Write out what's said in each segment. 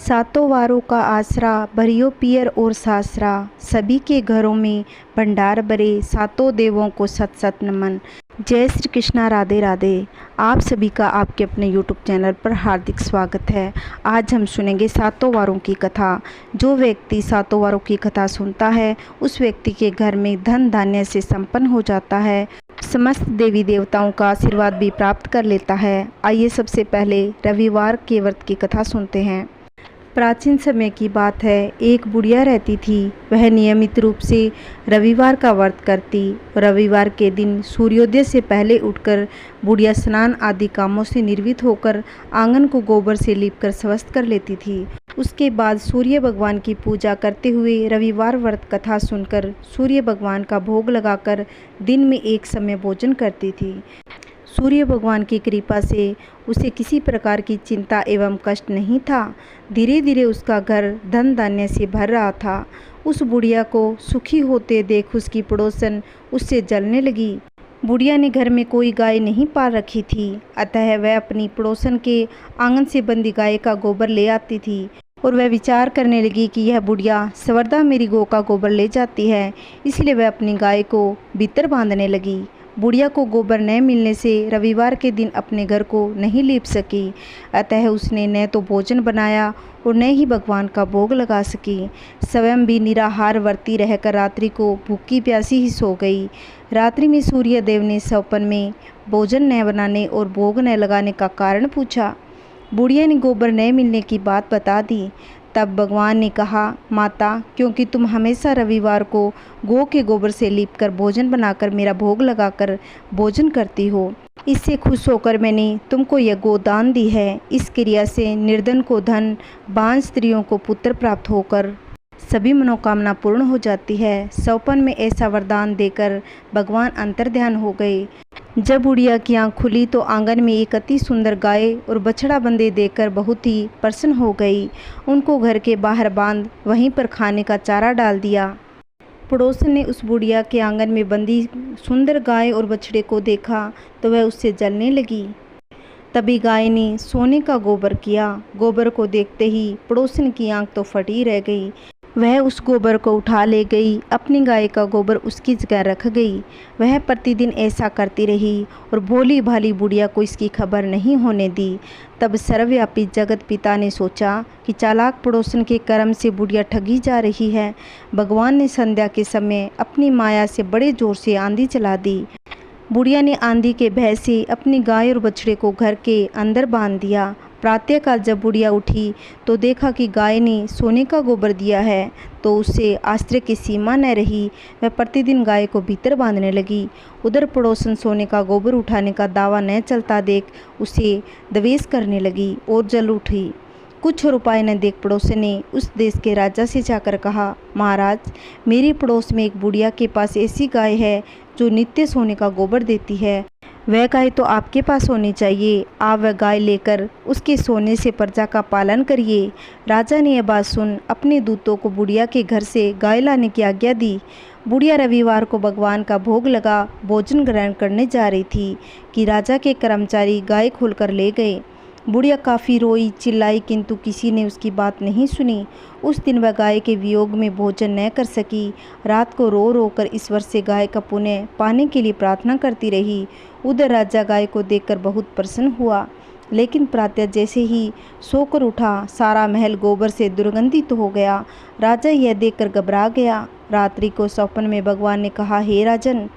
सातों वारों का आसरा भरियो पियर और सासरा, सभी के घरों में भंडार भरे, सातों देवों को सत सत नमन। जय श्री कृष्णा, राधे राधे। आप सभी का आपके अपने YouTube चैनल पर हार्दिक स्वागत है। आज हम सुनेंगे सातों वारों की कथा। जो व्यक्ति सातों वारों की कथा सुनता है उस व्यक्ति के घर में धन धान्य से संपन्न हो जाता है, समस्त देवी देवताओं का आशीर्वाद भी प्राप्त कर लेता है। आइए सबसे पहले रविवार के व्रत की कथा सुनते हैं। प्राचीन समय की बात है, एक बुढ़िया रहती थी। वह नियमित रूप से रविवार का व्रत करती। रविवार के दिन सूर्योदय से पहले उठकर बुढ़िया स्नान आदि कामों से निर्वित होकर आंगन को गोबर से लीपकर स्वस्थ कर लेती थी। उसके बाद सूर्य भगवान की पूजा करते हुए रविवार व्रत कथा सुनकर सूर्य भगवान का भोग लगाकर दिन में एक समय भोजन करती थी। सूर्य भगवान की कृपा से उसे किसी प्रकार की चिंता एवं कष्ट नहीं था। धीरे धीरे उसका घर धन धान्य से भर रहा था। उस बुढ़िया को सुखी होते देख उसकी पड़ोसन उससे जलने लगी। बुढ़िया ने घर में कोई गाय नहीं पाल रखी थी, अतः वह अपनी पड़ोसन के आंगन से बंधी गाय का गोबर ले आती थी और वह विचार करने लगी कि यह बुढ़िया सर्वदा मेरी गौ का गोबर ले जाती है, इसलिए वह अपनी गाय को भीतर बांधने लगी। बुढ़िया को गोबर न मिलने से रविवार के दिन अपने घर को नहीं लीप सकी, अतः उसने न तो भोजन बनाया और न ही भगवान का भोग लगा सकी। स्वयं भी निराहार व्रती रहकर रात्रि को भूखी प्यासी ही सो गई। रात्रि में सूर्य देव ने सपन में भोजन न बनाने और भोग न लगाने का कारण पूछा। बुढ़िया ने गोबर न मिलने की बात बता दी। तब भगवान ने कहा, माता, क्योंकि तुम हमेशा रविवार को गौ के गोबर से लीपकर भोजन बनाकर मेरा भोग लगाकर भोजन करती हो, इससे खुश होकर मैंने तुमको यह गोदान दी है। इस क्रिया से निर्धन को धन, बांझ स्त्रियों को पुत्र प्राप्त होकर सभी मनोकामना पूर्ण हो जाती है। सौपन में ऐसा वरदान देकर भगवान अंतर्ध्यान हो गए। जब बुढ़िया की आँख खुली तो आंगन में एक अति सुंदर गाय और बछड़ा बंधे देखकर बहुत ही प्रसन्न हो गई। उनको घर के बाहर बांध वहीं पर खाने का चारा डाल दिया। पड़ोसन ने उस बुढ़िया के आंगन में बंधी सुंदर गाय और बछड़े को देखा तो वह उससे जलने लगी। तभी गाय ने सोने का गोबर किया। गोबर को देखते ही पड़ोसन की आंख तो फटी रह गई। वह उस गोबर को उठा ले गई, अपनी गाय का गोबर उसकी जगह रख गई। वह प्रतिदिन ऐसा करती रही और भोली भाली बुढ़िया को इसकी खबर नहीं होने दी। तब सर्वव्यापी जगत पिता ने सोचा कि चालाक पड़ोसन के कर्म से बुढ़िया ठगी जा रही है। भगवान ने संध्या के समय अपनी माया से बड़े जोर से आंधी चला दी। बुढ़िया ने आंधी के भय से अपनी गाय और बछड़े को घर के अंदर बांध दिया। प्रातःकाल जब बुढ़िया उठी तो देखा कि गाय ने सोने का गोबर दिया है, तो उससे आश्चर्य की सीमा न रही। वह प्रतिदिन गाय को भीतर बांधने लगी। उधर पड़ोसन सोने का गोबर उठाने का दावा न चलता देख उसे द्वेष करने लगी और जल उठी। कुछ और उपाय न देख पड़ोसन ने उस देश के राजा से जाकर कहा, महाराज, मेरे पड़ोस में एक बुढ़िया के पास ऐसी गाय है जो नित्य सोने का गोबर देती है। वह गाय तो आपके पास होनी चाहिए। आप वह गाय लेकर उसके सोने से प्रजा का पालन करिए। राजा ने यह बात सुन अपने दूतों को बुढ़िया के घर से गाय लाने की आज्ञा दी। बुढ़िया रविवार को भगवान का भोग लगा भोजन ग्रहण करने जा रही थी कि राजा के कर्मचारी गाय खोलकर ले गए। बुढ़िया काफ़ी रोई चिल्लाई, किंतु किसी ने उसकी बात नहीं सुनी। उस दिन वह गाय के वियोग में भोजन न कर सकी। रात को रो रो कर ईश्वर से गाय का पुण्य पाने के लिए प्रार्थना करती रही। उधर राजा गाय को देखकर बहुत प्रसन्न हुआ, लेकिन प्रातः जैसे ही सोकर उठा सारा महल गोबर से दुर्गंधित हो गया। राजा यह देखकर घबरा गया। रात्रि को स्वप्न में भगवान ने कहा, हे राजन,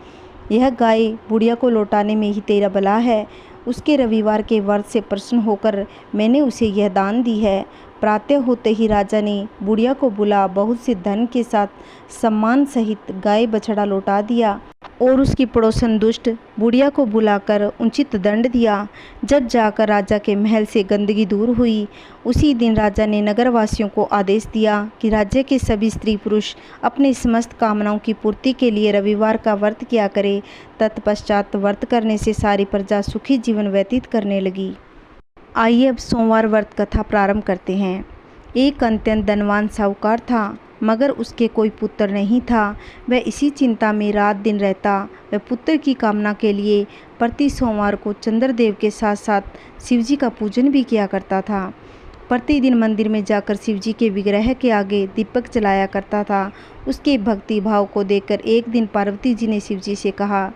यह गाय बुढ़िया को लौटाने में ही तेरा भला है। उसके रविवार के व्रत से प्रसन्न होकर मैंने उसे यह दान दी है। प्रातः होते ही राजा ने बुढ़िया को बुला बहुत से धन के साथ सम्मान सहित गाय बछड़ा लौटा दिया और उसकी पड़ोसन दुष्ट बुढ़िया को बुलाकर उचित दंड दिया। जब जाकर राजा के महल से गंदगी दूर हुई, उसी दिन राजा ने नगरवासियों को आदेश दिया कि राज्य के सभी स्त्री पुरुष अपनी समस्त कामनाओं की पूर्ति के लिए रविवार का व्रत किया करे। तत्पश्चात व्रत करने से सारी प्रजा सुखी जीवन व्यतीत करने लगी। आइए अब सोमवार व्रत कथा प्रारंभ करते हैं। एक अत्यंत धनवान साहूकार था, मगर उसके कोई पुत्र नहीं था। वह इसी चिंता में रात दिन रहता। वह पुत्र की कामना के लिए प्रति सोमवार को चंद्रदेव के साथ साथ शिवजी का पूजन भी किया करता था। प्रतिदिन मंदिर में जाकर शिवजी के विग्रह के आगे दीपक जलाया करता था। उसके भक्ति भाव को देखकर एक दिन पार्वती जी ने शिवजी से कहा,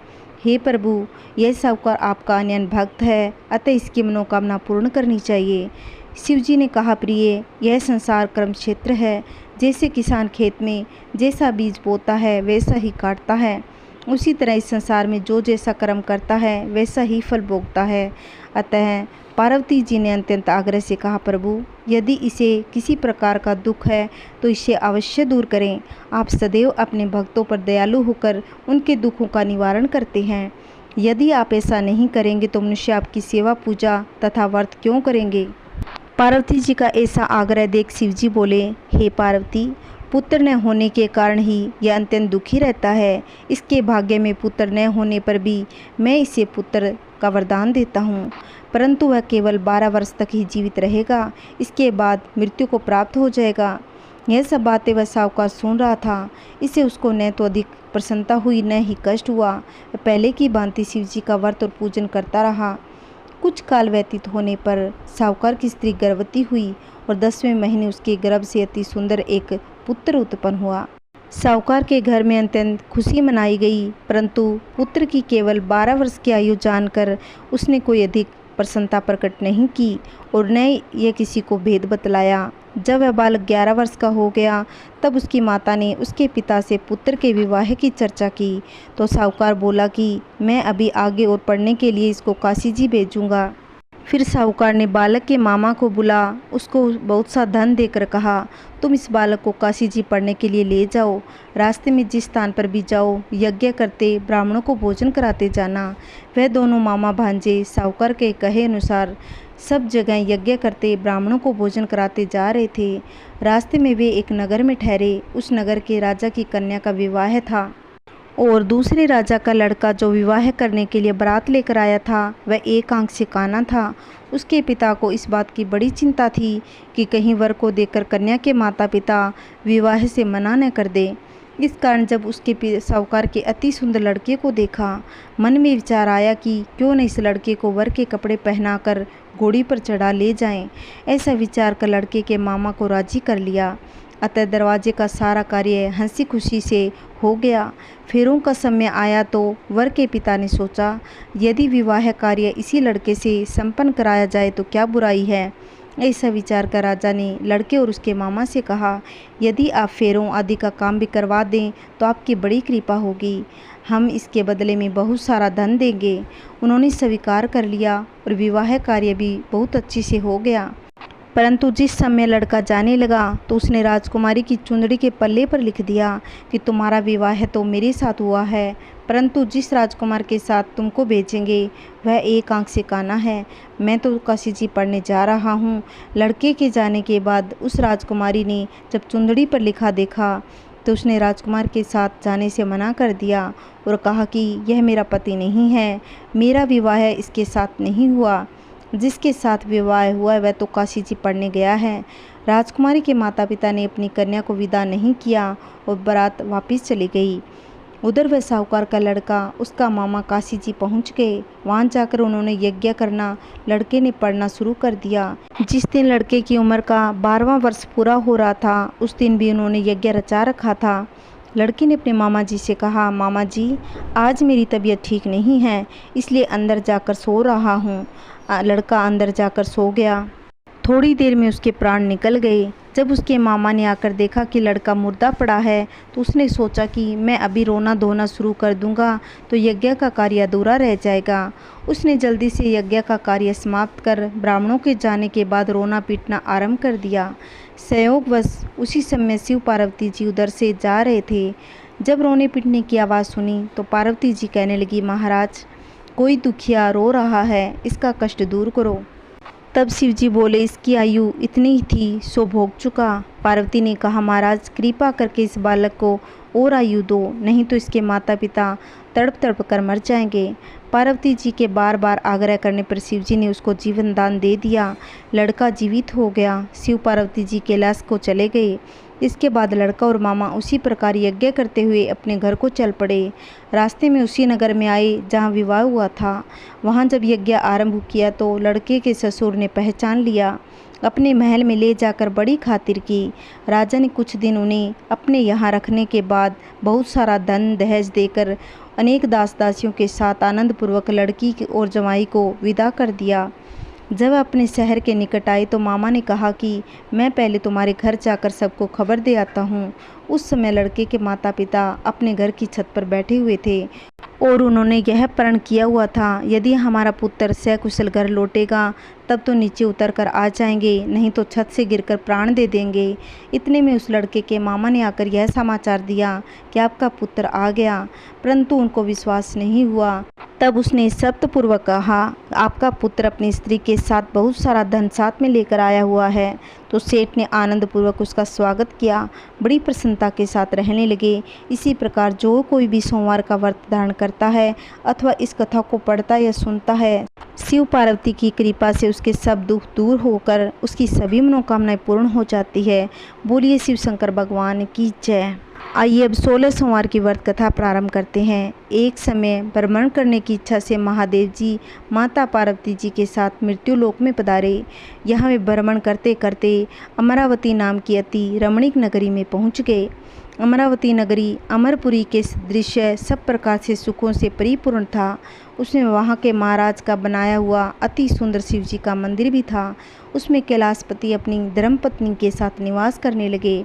हे प्रभु, यह साहूकार आपका अनन्य भक्त है, अतः इसकी मनोकामना पूर्ण करनी चाहिए। शिवजी ने कहा, प्रिय, यह संसार कर्म क्षेत्र है। जैसे किसान खेत में जैसा बीज बोता है वैसा ही काटता है, उसी तरह इस संसार में जो जैसा कर्म करता है वैसा ही फल भोगता है। अतः पार्वती जी ने अत्यंत आग्रह से कहा, प्रभु, यदि इसे किसी प्रकार का दुख है तो इसे अवश्य दूर करें। आप सदैव अपने भक्तों पर दयालु होकर उनके दुखों का निवारण करते हैं। यदि आप ऐसा नहीं करेंगे तो मनुष्य आपकी सेवा पूजा तथा व्रत क्यों करेंगे। पार्वती जी का ऐसा आग्रह देख शिवजी बोले, हे पार्वती, पुत्र न होने के कारण ही यह अत्यंत दुखी रहता है। इसके भाग्य में पुत्र न होने पर भी मैं इसे पुत्र का वरदान देता हूँ, परंतु वह केवल 12 वर्ष तक ही जीवित रहेगा। इसके बाद मृत्यु को प्राप्त हो जाएगा। यह सब बातें वह साहूकार सुन रहा था। इससे उसको न तो अधिक प्रसन्नता हुई न ही कष्ट हुआ। पहले की भांति शिवजी का व्रत और पूजन करता रहा। कुछ काल व्यतीत होने पर साहूकार की स्त्री गर्भवती हुई और 10वें महीने उसके गर्भ से अति सुंदर एक पुत्र उत्पन्न हुआ। साहूकार के घर में अत्यंत खुशी मनाई गई, परंतु पुत्र की केवल 12 वर्ष की आयु जानकर उसने कोई अधिक प्रसन्नता प्रकट नहीं की और न यह किसी को भेद बतलाया। जब वह बालक 11 वर्ष का हो गया तब उसकी माता ने उसके पिता से पुत्र के विवाह की चर्चा की, तो साहूकार बोला कि मैं अभी आगे और पढ़ने के लिए इसको काशी जी भेजूँगा। फिर साहूकार ने बालक के मामा को बुला उसको बहुत सा धन देकर कहा, तुम इस बालक को काशी जी पढ़ने के लिए ले जाओ। रास्ते में जिस स्थान पर भी जाओ यज्ञ करते ब्राह्मणों को भोजन कराते जाना। वह दोनों मामा भांजे साहूकार के कहे अनुसार सब जगह यज्ञ करते ब्राह्मणों को भोजन कराते जा रहे थे। रास्ते में वे एक नगर में ठहरे। उस नगर के राजा की कन्या का विवाह था और दूसरे राजा का लड़का जो विवाह करने के लिए बारात लेकर आया था वह एक आंख से काना था। उसके पिता को इस बात की बड़ी चिंता थी कि कहीं वर को देखकर कन्या के माता पिता विवाह से मना न कर दे। इस कारण जब उसके साहूकार के अति सुंदर लड़के को देखा, मन में विचार आया कि क्यों न इस लड़के को वर के कपड़े पहनाकर घोड़ी पर चढ़ा ले जाएं। ऐसा विचार कर लड़के के मामा को राजी कर लिया। अतः दरवाजे का सारा कार्य हंसी खुशी से हो गया। फेरों का समय आया तो वर के पिता ने सोचा, यदि विवाह कार्य इसी लड़के से संपन्न कराया जाए तो क्या बुराई है। ऐसा विचार कर राजा ने लड़के और उसके मामा से कहा, यदि आप फेरों आदि का काम भी करवा दें तो आपकी बड़ी कृपा होगी। हम इसके बदले में बहुत सारा धन देंगे। उन्होंने स्वीकार कर लिया और विवाह कार्य भी बहुत अच्छी से हो गया। परंतु जिस समय लड़का जाने लगा तो उसने राजकुमारी की चुंदड़ी के पल्ले पर लिख दिया कि तुम्हारा विवाह तो मेरे साथ हुआ है, परंतु जिस राजकुमार के साथ तुमको भेजेंगे वह एक आंख से काना है। मैं तो काशी जी पढ़ने जा रहा हूँ। लड़के के जाने के बाद उस राजकुमारी ने जब चुंदड़ी पर लिखा देखा तो उसने राजकुमार के साथ जाने से मना कर दिया और कहा कि यह मेरा पति नहीं है, मेरा विवाह इसके साथ नहीं हुआ। जिसके साथ विवाह हुआ वह तो काशी जी पढ़ने गया है। राजकुमारी के माता पिता ने अपनी कन्या को विदा नहीं किया और बारात वापस चली गई। उधर वह साहूकार का लड़का उसका मामा काशी जी पहुंच गए। वहां जाकर उन्होंने यज्ञ करना लड़के ने पढ़ना शुरू कर दिया। जिस दिन लड़के की उम्र का 12वां वर्ष पूरा हो रहा था उस दिन भी उन्होंने यज्ञ रचा रखा था। लड़के ने अपने मामा जी से कहा, मामा जी, आज मेरी तबीयत ठीक नहीं है इसलिए अंदर जाकर सो रहा हूँ। लड़का अंदर जाकर सो गया। थोड़ी देर में उसके प्राण निकल गए। जब उसके मामा ने आकर देखा कि लड़का मुर्दा पड़ा है तो उसने सोचा कि मैं अभी रोना धोना शुरू कर दूंगा तो यज्ञ का कार्य अधूरा रह जाएगा। उसने जल्दी से यज्ञ का कार्य समाप्त कर ब्राह्मणों के जाने के बाद रोना पीटना आरंभ कर दिया। संयोगवश उसी समय शिव पार्वती जी उधर से जा रहे थे। जब रोने पीटने की आवाज़ सुनी तो पार्वती जी कहने लगी, महाराज, कोई दुखिया रो रहा है, इसका कष्ट दूर करो। तब शिवजी बोले, इसकी आयु इतनी ही थी सो भोग चुका। पार्वती ने कहा, महाराज, कृपा करके इस बालक को और आयु दो, नहीं तो इसके माता पिता तड़प तड़प कर मर जाएंगे। पार्वती जी के बार बार आग्रह करने पर शिवजी ने उसको जीवन दान दे दिया। लड़का जीवित हो गया। शिव पार्वती जी कैलाश को चले गए। इसके बाद लड़का और मामा उसी प्रकार यज्ञ करते हुए अपने घर को चल पड़े। रास्ते में उसी नगर में आए जहाँ विवाह हुआ था। वहाँ जब यज्ञ आरंभ किया तो लड़के के ससुर ने पहचान लिया। अपने महल में ले जाकर बड़ी खातिर की। राजा ने कुछ दिन उन्हें अपने यहाँ रखने के बाद बहुत सारा धन दहेज देकर अनेक दास दासियों के साथ आनंदपूर्वक लड़की और जमाई को विदा कर दिया। जब वह अपने शहर के निकट आई तो मामा ने कहा कि मैं पहले तुम्हारे घर जाकर सबको खबर दे आता हूँ। उस समय लड़के के माता पिता अपने घर की छत पर बैठे हुए थे और उन्होंने यह प्रण किया हुआ था, यदि हमारा पुत्र सकुशल घर लौटेगा तब तो नीचे उतर कर आ जाएंगे, नहीं तो छत से गिरकर प्राण दे देंगे। इतने में उस लड़के के मामा ने आकर यह समाचार दिया कि आपका पुत्र आ गया, परंतु उनको विश्वास नहीं हुआ। तब उसने शब्दपूर्वक कहा, आपका पुत्र अपनी स्त्री के साथ बहुत सारा धन साथ में लेकर आया हुआ है। तो सेठ ने आनंदपूर्वक उसका स्वागत किया, बड़ी प्रसन्नता के साथ रहने लगे। इसी प्रकार जो कोई भी सोमवार का व्रत धारण करता है अथवा इस कथा को पढ़ता या सुनता है, शिव पार्वती की कृपा से उसके सब दुख दूर होकर उसकी सभी मनोकामनाएं पूर्ण हो जाती है। बोलिए शिव शंकर भगवान की जय। आइए अब 16 सोमवार की व्रत कथा प्रारंभ करते हैं। एक समय भ्रमण करने की इच्छा से महादेव जी माता पार्वती जी के साथ मृत्युलोक में पधारे। यहाँ वे भ्रमण करते करते अमरावती नाम की अति रमणीक नगरी में पहुँच गए। अमरावती नगरी अमरपुरी के दृश्य सब प्रकार से सुखों से परिपूर्ण था। उसमें वहाँ के महाराज का बनाया हुआ अति सुंदर शिव जी का मंदिर भी था। उसमें कैलाशपति अपनी धर्मपत्नी के साथ निवास करने लगे।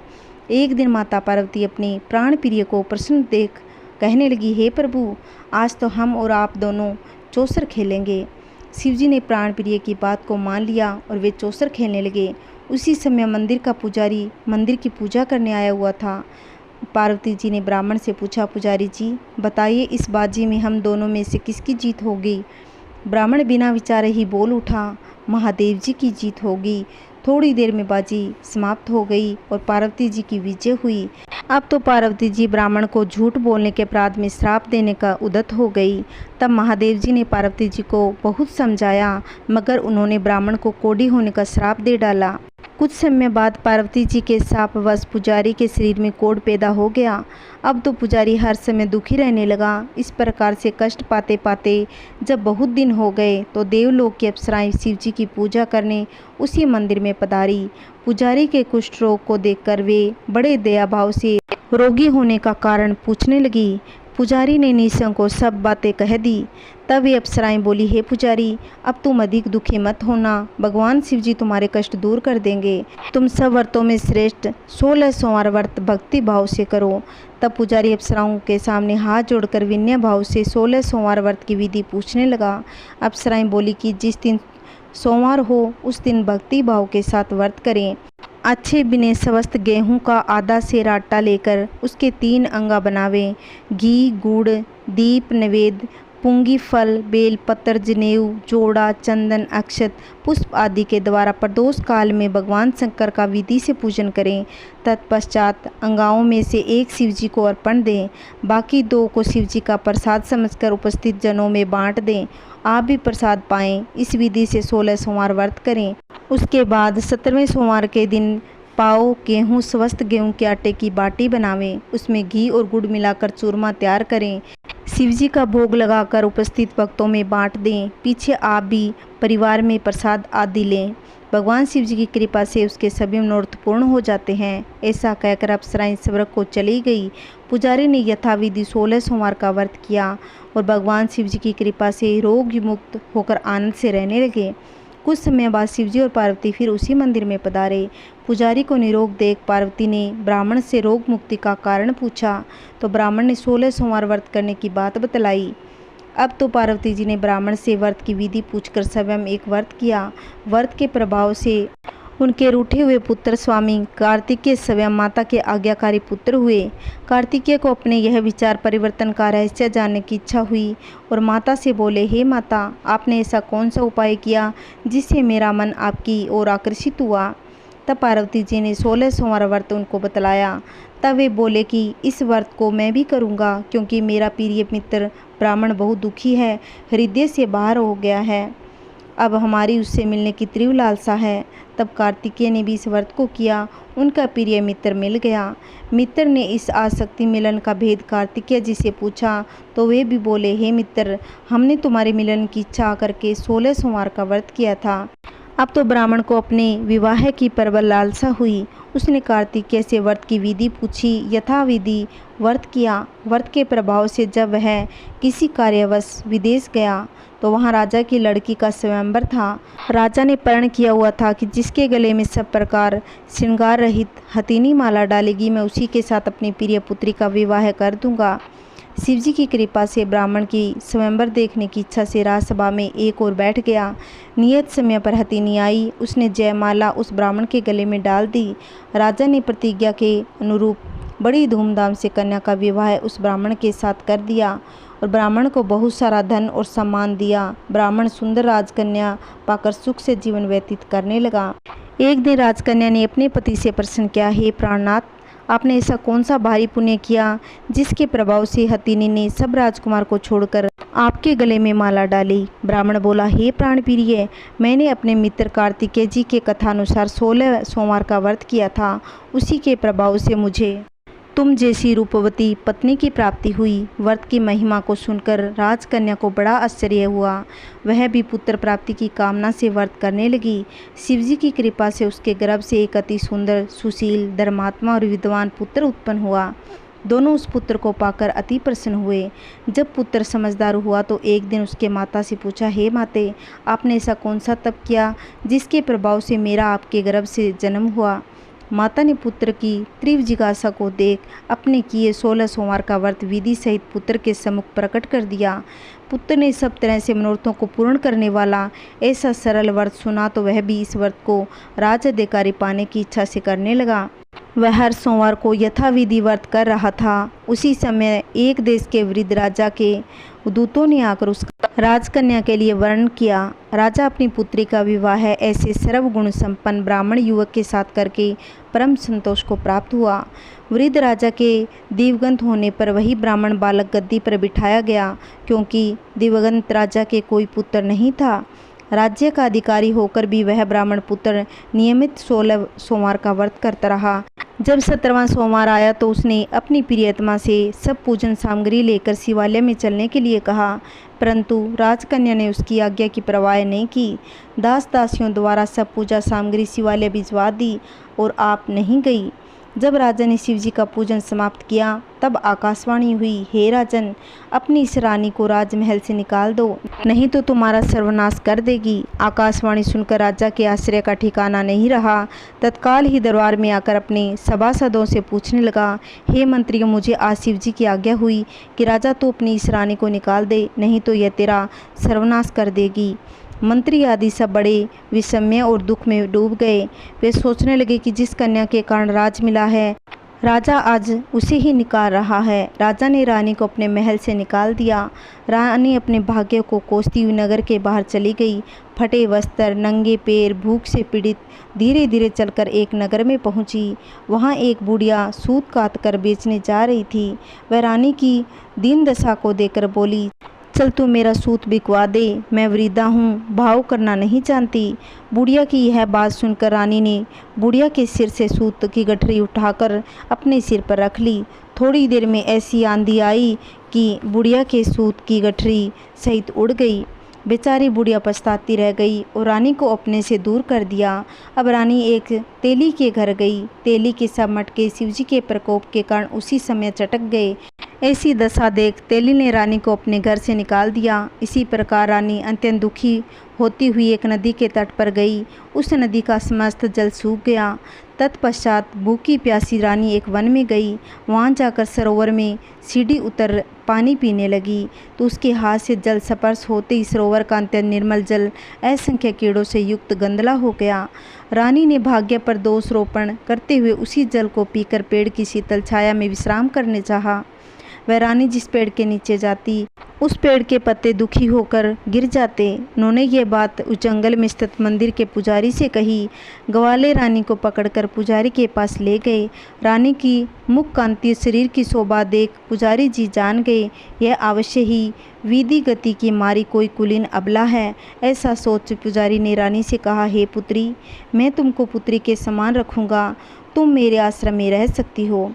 एक दिन माता पार्वती अपने प्राण प्रिय को प्रसन्न देख कहने लगी, हे प्रभु, आज तो हम और आप दोनों चौसर खेलेंगे। शिवजी ने प्राण प्रिय की बात को मान लिया और वे चौसर खेलने लगे। उसी समय मंदिर का पुजारी मंदिर की पूजा करने आया हुआ था। पार्वती जी ने ब्राह्मण से पूछा, पुजारी जी बताइए, इस बाजी में हम दोनों में से किसकी जीत होगी? ब्राह्मण बिना विचारे ही बोल उठा, महादेव जी की जीत होगी। थोड़ी देर में बाजी समाप्त हो गई और पार्वती जी की विजय हुई। अब तो पार्वती जी ब्राह्मण को झूठ बोलने के अपराध में श्राप देने का उद्यत हो गई। तब महादेव जी ने पार्वती जी को बहुत समझाया, मगर उन्होंने ब्राह्मण को कोढ़ी होने का श्राप दे डाला। कुछ समय बाद पार्वती जी के शापवश पुजारी के शरीर में कोढ़ पैदा हो गया। अब तो पुजारी हर समय दुखी रहने लगा। इस प्रकार से कष्ट पाते पाते जब बहुत दिन हो गए तो देवलोक की अप्सराएं शिव जी की पूजा करने उसी मंदिर में पधारी। पुजारी के कुष्ठ रोग को देखकर वे बड़े दया भाव से रोगी होने का कारण पूछने लगी। पुजारी ने निशंक को सब बातें कह दी। तब वे अप्सराएं बोली, हे पुजारी, अब तुम अधिक दुखी मत होना, भगवान शिव जी तुम्हारे कष्ट दूर कर देंगे। तुम सब व्रतों में श्रेष्ठ 16 सोमवार व्रत भक्ति भाव से करो। तब पुजारी अप्सराओं के सामने हाथ जोड़कर विनय भाव से 16 सोमवार व्रत की विधि पूछने लगा। अप्सराएं बोली कि जिस दिन सोमवार हो उस दिन भक्ति भाव के साथ व्रत करें। अच्छे बिने स्वस्थ गेहूं का आधा सेर आटा लेकर उसके 3 अंगा बनावें। घी, गुड़, दीप, नैवेद्य, पुंगी फल, बेल पत्र, जनेऊ, जोड़ा, चंदन, अक्षत, पुष्प आदि के द्वारा प्रदोष काल में भगवान शंकर का विधि से पूजन करें। तत्पश्चात अंगाओं में से एक शिव जी को अर्पण दें, बाकी 2 को शिव जी का प्रसाद समझकर उपस्थित जनों में बांट दें। आप भी प्रसाद पाएं। इस विधि से 16 सोमवार व्रत करें। उसके बाद 17वें सोमवार के दिन पाव गेहूँ स्वस्थ गेहूँ के आटे की बाटी बनावें। उसमें घी और गुड़ मिलाकर चूरमा तैयार करें। शिवजी का भोग लगाकर उपस्थित भक्तों में बांट दें। पीछे आप भी परिवार में प्रसाद आदि लें। भगवान शिव जी की कृपा से उसके सभी मनोरथ पूर्ण हो जाते हैं। ऐसा कहकर अप्सराएं स्वर्ग को चली गई। पुजारी ने यथाविधि 16 सोमवार का व्रत किया और भगवान शिव जी की कृपा से रोग मुक्त होकर आनंद से रहने लगे। कुछ समय बाद शिवजी और पार्वती फिर उसी मंदिर में पधारे। पुजारी को निरोग देख पार्वती ने ब्राह्मण से रोग मुक्ति का कारण पूछा तो ब्राह्मण ने 16 सोमवार व्रत करने की बात बतलाई। अब तो पार्वती जी ने ब्राह्मण से व्रत की विधि पूछकर स्वयं एक व्रत किया। व्रत के प्रभाव से उनके रूठे हुए पुत्र स्वामी कार्तिकेय स्वयं माता के आज्ञाकारी पुत्र हुए। कार्तिकेय को अपने यह विचार परिवर्तन का रहस्य जानने की इच्छा हुई और माता से बोले, हे माता, आपने ऐसा कौन सा उपाय किया जिससे मेरा मन आपकी ओर आकर्षित हुआ? तब पार्वती जी ने 16 सोमवार व्रत उनको बतलाया। तब वे बोले कि इस व्रत को मैं भी करूँगा, क्योंकि मेरा प्रिय मित्र ब्राह्मण बहुत दुखी है, हृदय से बाहर हो गया है। अब हमारी उससे मिलने की तीव्र लालसा है। तब कार्तिकेय ने भी इस व्रत को किया। उनका प्रिय मित्र मिल गया। मित्र ने इस आसक्ति मिलन का भेद कार्तिकेय जी से पूछा तो वे भी बोले, हे मित्र, हमने तुम्हारे मिलन की इच्छा करके 16 सोमवार का व्रत किया था। अब तो ब्राह्मण को अपने विवाह की प्रबल लालसा हुई। उसने कार्तिकेय से व्रत की विधि पूछी, यथाविधि व्रत किया। व्रत के प्रभाव से जब वह किसी कार्यवश विदेश गया तो वहाँ राजा की लड़की का स्वयंवर था। राजा ने प्रण किया हुआ था कि जिसके गले में सब प्रकार श्रृंगार रहित हथीनी माला डालेगी, मैं उसी के साथ अपनी प्रिय पुत्री का विवाह कर दूंगा। शिवजी की कृपा से ब्राह्मण की स्वयंवर देखने की इच्छा से राजसभा में एक ओर बैठ गया। नियत समय पर हथिनी आई। उसने जयमाला उस ब्राह्मण के गले में डाल दी। राजा ने प्रतिज्ञा के अनुरूप बड़ी धूमधाम से कन्या का विवाह उस ब्राह्मण के साथ कर दिया और ब्राह्मण को बहुत सारा धन और सम्मान दिया। ब्राह्मण सुंदर राजकन्या पाकर सुख से जीवन व्यतीत करने लगा। एक दिन राजकन्या ने अपने पति से प्रश्न किया, हे प्राणनाथ, आपने ऐसा कौन सा भारी पुण्य किया जिसके प्रभाव से हथिनी ने सब राजकुमार को छोड़कर आपके गले में माला डाली? ब्राह्मण बोला, हे प्राण प्रिय, मैंने अपने मित्र कार्तिकेय जी के कथानुसार 16 सोमवार का व्रत किया था। उसी के प्रभाव से मुझे तुम जैसी रूपवती पत्नी की प्राप्ति हुई। व्रत की महिमा को सुनकर राजकन्या को बड़ा आश्चर्य हुआ। वह भी पुत्र प्राप्ति की कामना से व्रत करने लगी। शिवजी की कृपा से उसके गर्भ से एक अति सुंदर, सुशील, धर्मात्मा और विद्वान पुत्र उत्पन्न हुआ। दोनों उस पुत्र को पाकर अति प्रसन्न हुए। जब पुत्र समझदार हुआ तो एक दिन उसके माता से पूछा, हे माते, आपने ऐसा कौन सा तप किया जिसके प्रभाव से मेरा आपके गर्भ से जन्म हुआ? माता ने पुत्र की तीव्र जिज्ञासा को देख अपने किए 16 सोमवार का व्रत विधि सहित पुत्र के सम्मुख प्रकट कर दिया। पुत्र ने सब तरह से मनोरथों को पूर्ण करने वाला ऐसा सरल व्रत सुना तो वह भी इस व्रत को राज अधिकारी पाने की इच्छा से करने लगा। वह हर सोमवार को यथाविधि व्रत कर रहा था। उसी समय एक देश के वृद्ध राजा के दूतों ने आकर उसका राजकन्या के लिए वर्ण किया। राजा अपनी पुत्री का विवाह ऐसे सर्वगुण संपन्न ब्राह्मण युवक के साथ करके परम संतोष को प्राप्त हुआ। वृद्ध राजा के दिवंगत होने पर वही ब्राह्मण बालक गद्दी पर बिठाया गया, क्योंकि दिवंगत राजा के कोई पुत्र नहीं था। राज्य का अधिकारी होकर भी वह ब्राह्मण पुत्र नियमित 16 सोमवार का व्रत करता रहा। जब 17वां सोमवार आया तो उसने अपनी प्रियतमा से सब पूजन सामग्री लेकर शिवालय में चलने के लिए कहा, परंतु राजकन्या ने उसकी आज्ञा की परवाह नहीं की। दास दासियों द्वारा सब पूजा सामग्री शिवालय भिजवा दी और आप नहीं गई। जब राजा ने शिवजी का पूजन समाप्त किया तब आकाशवाणी हुई, हे राजन, अपनी इस रानी को राजमहल से निकाल दो, नहीं तो तुम्हारा सर्वनाश कर देगी। आकाशवाणी सुनकर राजा के आश्चर्य का ठिकाना नहीं रहा। तत्काल ही दरबार में आकर अपने सभासदों से पूछने लगा, हे मंत्रियों, मुझे आज शिवजी की आज्ञा हुई कि राजा तो अपनी इस रानी को निकाल दे, नहीं तो यह तेरा सर्वनाश कर देगी। मंत्री आदि सब बड़े विषम्य और दुख में डूब गए। वे सोचने लगे कि जिस कन्या के कारण राज मिला है, राजा आज उसे ही निकाल रहा है। राजा ने रानी को अपने महल से निकाल दिया। रानी अपने भाग्य को कोसती हुई नगर के बाहर चली गई। फटे वस्त्र, नंगे पैर, भूख से पीड़ित धीरे धीरे चलकर एक नगर में पहुंची। वहां एक बुढ़िया सूत काट कर बेचने जा रही थी। वह रानी की दीन दशा को देखकर बोली, चल तू मेरा सूत बिकवा दे, मैं वृद्धा हूँ, भाव करना नहीं जानती। बुढ़िया की यह बात सुनकर रानी ने बुढ़िया के सिर से सूत की गठरी उठाकर अपने सिर पर रख ली। थोड़ी देर में ऐसी आंधी आई कि बुढ़िया के सूत की गठरी सहित उड़ गई। बेचारी बुढ़िया पछताती रह गई और रानी को अपने से दूर कर दिया। अब रानी एक तेली के घर गई। तेली के सब मटके शिवजी के प्रकोप के कारण उसी समय चटक गए। ऐसी दशा देख तेली ने रानी को अपने घर से निकाल दिया। इसी प्रकार रानी अत्यंत दुखी होती हुई एक नदी के तट पर गई। उस नदी का समस्त जल सूख गया। तत्पश्चात भूखी प्यासी रानी एक वन में गई। वहां जाकर सरोवर में सीढ़ी उतर पानी पीने लगी तो उसके हाथ से जल स्पर्श होते ही सरोवर का अत्यंत निर्मल जल असंख्य कीड़ों से युक्त गंदला हो गया। रानी ने भाग्य पर दोष रोपण करते हुए उसी जल को पीकर पेड़ की शीतल छाया में विश्राम करने चाहा। वह रानी जिस पेड़ के नीचे जाती उस पेड़ के पत्ते दुखी होकर गिर जाते। उन्होंने ये बात उस जंगल में स्थित मंदिर के पुजारी से कही। ग्वाले रानी को पकड़कर पुजारी के पास ले गए। रानी की मुख कांति शरीर की शोभा देख पुजारी जी जान गए, यह अवश्य ही विधि गति की मारी कोई कुलीन अबला है। ऐसा सोच पुजारी ने रानी से कहा, हे पुत्री, मैं तुमको पुत्री के समान रखूँगा, तुम मेरे आश्रम में रह सकती हो।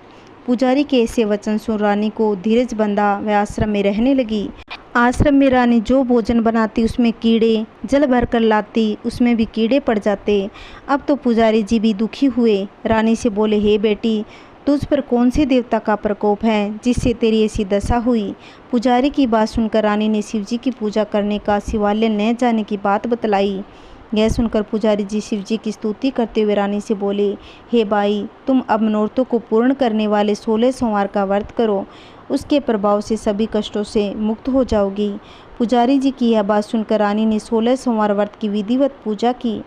पुजारी के ऐसे वचन सुन रानी को धीरज बंधा वह आश्रम में रहने लगी। आश्रम में रानी जो भोजन बनाती उसमें कीड़े, जल भर कर लाती उसमें भी कीड़े पड़ जाते। अब तो पुजारी जी भी दुखी हुए, रानी से बोले, हे बेटी, तुझ पर कौन से देवता का प्रकोप है जिससे तेरी ऐसी दशा हुई। पुजारी की बात सुनकर रानी ने शिवजी की पूजा करने का शिवालय न जाने की बात बतलाई। यह सुनकर पुजारी जी शिवजी की स्तुति करते हुए रानी से बोले, हे बाई, तुम अब मनोरथों को पूर्ण करने वाले 16 सोमवार का व्रत करो, उसके प्रभाव से सभी कष्टों से मुक्त हो जाओगी। पुजारी जी की यह बात सुनकर रानी ने 16 सोमवार व्रत की विधिवत पूजा की।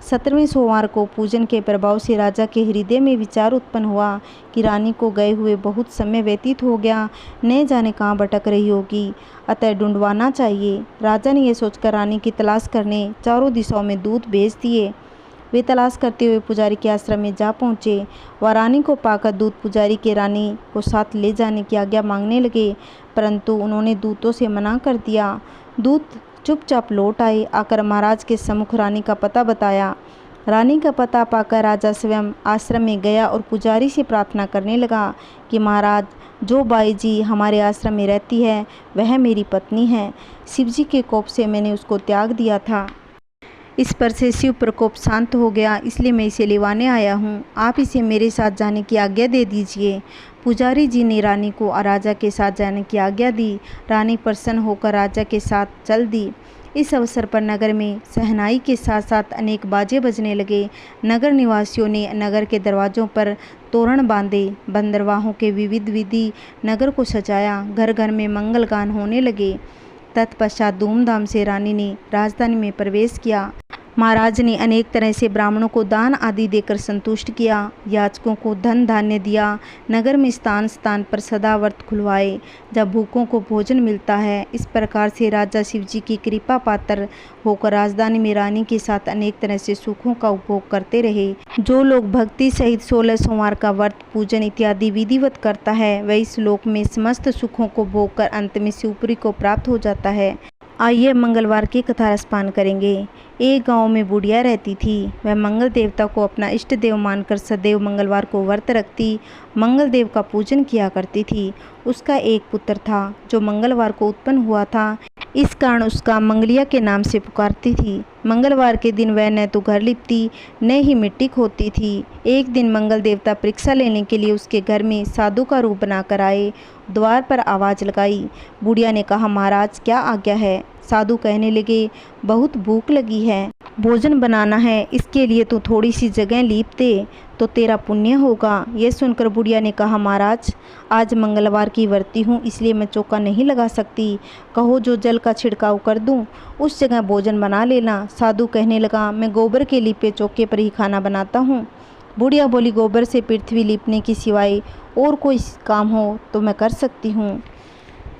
17वें सोमवार को पूजन के प्रभाव से राजा के हृदय में विचार उत्पन्न हुआ कि रानी को गए हुए बहुत समय व्यतीत हो गया, न जाने कहाँ भटक रही होगी, अतः ढूंढवाना चाहिए। राजा ने यह सोचकर रानी की तलाश करने चारों दिशाओं में दूत भेज दिए। वे तलाश करते हुए पुजारी के आश्रम में जा पहुँचे। वह रानी को पाकर दूत पुजारी के रानी को साथ ले जाने की आज्ञा मांगने लगे, परंतु उन्होंने दूतों से मना कर दिया। दूत चुपचाप लौट आए, आकर महाराज के सम्मुख रानी का पता बताया। रानी का पता पाकर राजा स्वयं आश्रम में गया और पुजारी से प्रार्थना करने लगा कि महाराज, जो बाई जी हमारे आश्रम में रहती है वह मेरी पत्नी है। शिवजी के कोप से मैंने उसको त्याग दिया था, इस पर से शिव प्रकोप शांत हो गया, इसलिए मैं इसे लिवाने आया हूँ। आप इसे मेरे साथ जाने की आज्ञा दे दीजिए। पुजारी जी ने रानी को राजा के साथ जाने की आज्ञा दी। रानी प्रसन्न होकर राजा के साथ चल दी। इस अवसर पर नगर में शहनाई के साथ साथ अनेक बाजे बजने लगे। नगर निवासियों ने नगर के दरवाज़ों पर तोरण बांधे, बंदरवाहों के विविध विधि नगर को सजाया। घर घर में मंगल गान होने लगे। तत्पश्चात धूमधाम से रानी ने राजधानी में प्रवेश किया। महाराज ने अनेक तरह से ब्राह्मणों को दान आदि देकर संतुष्ट किया। याचकों को धन धान्य दिया। नगर में स्थान स्थान पर सदा व्रत खुलवाए, जब भूखों को भोजन मिलता है। इस प्रकार से राजा शिवजी की कृपा पात्र होकर राजधानी में रानी के साथ अनेक तरह से सुखों का उपभोग करते रहे। जो लोग भक्ति सहित 16 सोमवार का व्रत, पूजन इत्यादि विधिवत करता है, वह इस लोक में समस्त सुखों को भोग कर अंत में शिवपुरी को प्राप्त हो जाता है। आइए मंगलवार की कथा रसपान करेंगे। एक गांव में बुढ़िया रहती थी। वह मंगल देवता को अपना इष्ट देव मानकर सदैव मंगलवार को व्रत रखती, मंगल देव का पूजन किया करती थी। उसका एक पुत्र था जो मंगलवार को उत्पन्न हुआ था, इस कारण उसका मंगलिया के नाम से पुकारती थी। मंगलवार के दिन वह न तो घर लिपती न ही मिट्टी खोदती थी। एक दिन मंगल देवता परीक्षा लेने के लिए उसके घर में साधु का रूप बनाकर आए। द्वार पर आवाज़ लगाई। बुढ़िया ने कहा, महाराज क्या आज्ञा है। साधु कहने लगे, बहुत भूख लगी है, भोजन बनाना है, इसके लिए तू थोड़ी सी जगह लीप दे तो तेरा पुण्य होगा। यह सुनकर बुढ़िया ने कहा, महाराज आज मंगलवार की व्रती हूँ, इसलिए मैं चौका नहीं लगा सकती। कहो जो जल का छिड़काव कर दूँ, उस जगह भोजन बना लेना। साधु कहने लगा, मैं गोबर के लिपे चौके पर ही खाना बनाता हूँ। बुढ़िया बोली, गोबर से पृथ्वी लीपने की सिवाय और कोई काम हो तो मैं कर सकती हूँ।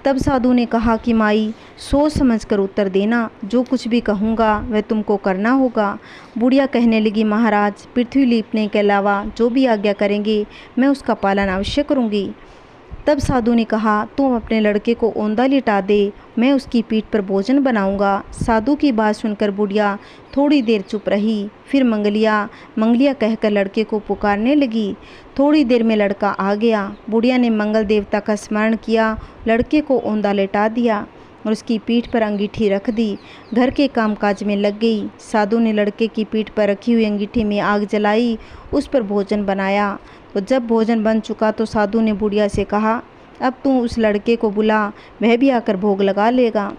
तब साधु ने कहा कि माई, सोच समझ कर उत्तर देना, जो कुछ भी कहूँगा वह तुमको करना होगा। बुढ़िया कहने लगी, महाराज पृथ्वी लीपने के अलावा जो भी आज्ञा करेंगे मैं उसका पालन अवश्य करूँगी। तब साधु ने कहा, तुम अपने लड़के को औंधा लिटा दे, मैं उसकी पीठ पर भोजन बनाऊंगा। साधु की बात सुनकर बुढ़िया थोड़ी देर चुप रही, फिर मंगलिया कहकर लड़के को पुकारने लगी। थोड़ी देर में लड़का आ गया। बुढ़िया ने मंगल देवता का स्मरण किया, लड़के को औंधा लिटा दिया और उसकी पीठ पर अंगीठी रख दी। घर के कामकाज में लग गई। साधु ने लड़के की पीठ पर रखी हुई अंगीठी में आग जलाई, उस पर भोजन बनाया। तो जब भोजन बन चुका तो साधु ने बुढ़िया से कहा, अब तू उस लड़के को बुला, वह भी आकर भोग लगा लेगा।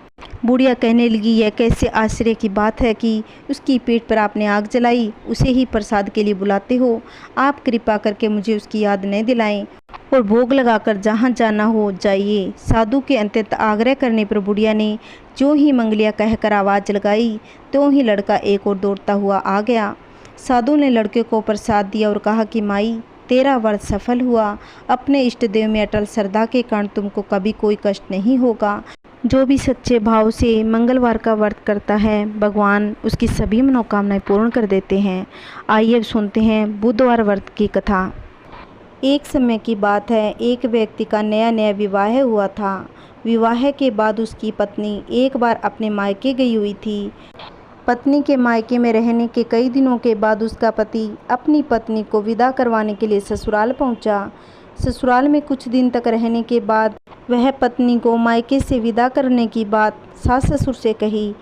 बुढ़िया कहने लगी, यह कैसे आश्चर्य की बात है कि उसकी पीठ पर आपने आग जलाई, उसे ही प्रसाद के लिए बुलाते हो। आप कृपा करके मुझे उसकी याद न दिलाएं और भोग लगाकर जहाँ जाना हो जाइए। साधु के अत्यंत आग्रह करने पर बुढ़िया ने जो ही मंगलिया कहकर आवाज़ लगाई, त्यों ही लड़का एक और दौड़ता हुआ आ गया। साधु ने लड़के को प्रसाद दिया और कहा कि माई, तेरा व्रत सफल हुआ। अपने इष्ट देव में अटल श्रद्धा के कारण तुमको कभी कोई कष्ट नहीं होगा। जो भी सच्चे भाव से मंगलवार का व्रत करता है, भगवान उसकी सभी मनोकामनाएं पूर्ण कर देते हैं। आइए अब सुनते हैं बुधवार व्रत की कथा। एक समय की बात है, एक व्यक्ति का नया नया विवाह हुआ था। विवाह के बाद उसकी पत्नी एक बार अपने मायके गई हुई थी। पत्नी के मायके में रहने के कई दिनों के बाद उसका पति अपनी पत्नी को विदा करवाने के लिए ससुराल पहुंचा। ससुराल में कुछ दिन तक रहने के बाद वह पत्नी को मायके से विदा करने की बात सास ससुर से कही।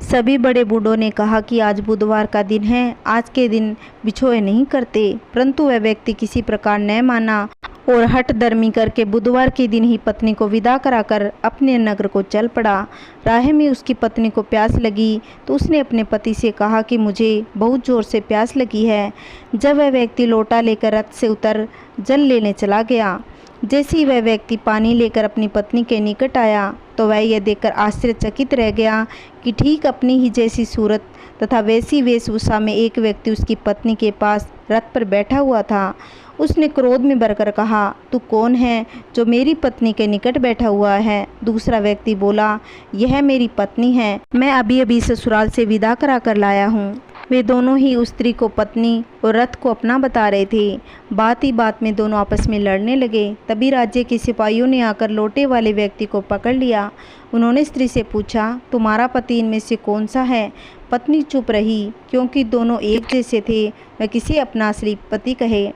सभी बड़े बूढ़ों ने कहा कि आज बुधवार का दिन है, आज के दिन बिछोए नहीं करते, परंतु वह व्यक्ति किसी प्रकार न माना और हठ धर्मी करके बुधवार के दिन ही पत्नी को विदा कराकर अपने नगर को चल पड़ा। राह में उसकी पत्नी को प्यास लगी तो उसने अपने पति से कहा कि मुझे बहुत जोर से प्यास लगी है। जब वह व्यक्ति लोटा लेकर रथ से उतर जल लेने चला गया, जैसे ही वह व्यक्ति पानी लेकर अपनी पत्नी के निकट आया तो वह यह देखकर आश्चर्यचकित रह गया कि ठीक अपनी ही जैसी सूरत तथा वैसी वेशभूषा में एक व्यक्ति उसकी पत्नी के पास रथ पर बैठा हुआ था। उसने क्रोध में भरकर कहा, तू कौन है जो मेरी पत्नी के निकट बैठा हुआ है? दूसरा व्यक्ति बोला, यह मेरी पत्नी है, मैं अभी अभी ससुराल से विदा करा कर लाया हूँ। वे दोनों ही उस स्त्री को पत्नी और रथ को अपना बता रहे थे। बात ही बात में दोनों आपस में लड़ने लगे। तभी राज्य के सिपाहियों ने आकर लोटे वाले व्यक्ति को पकड़ लिया। उन्होंने स्त्री से पूछा, तुम्हारा पति इनमें से कौन सा है? पत्नी चुप रही, क्योंकि दोनों एक जैसे थे, वह किसे अपना असली पति कहे।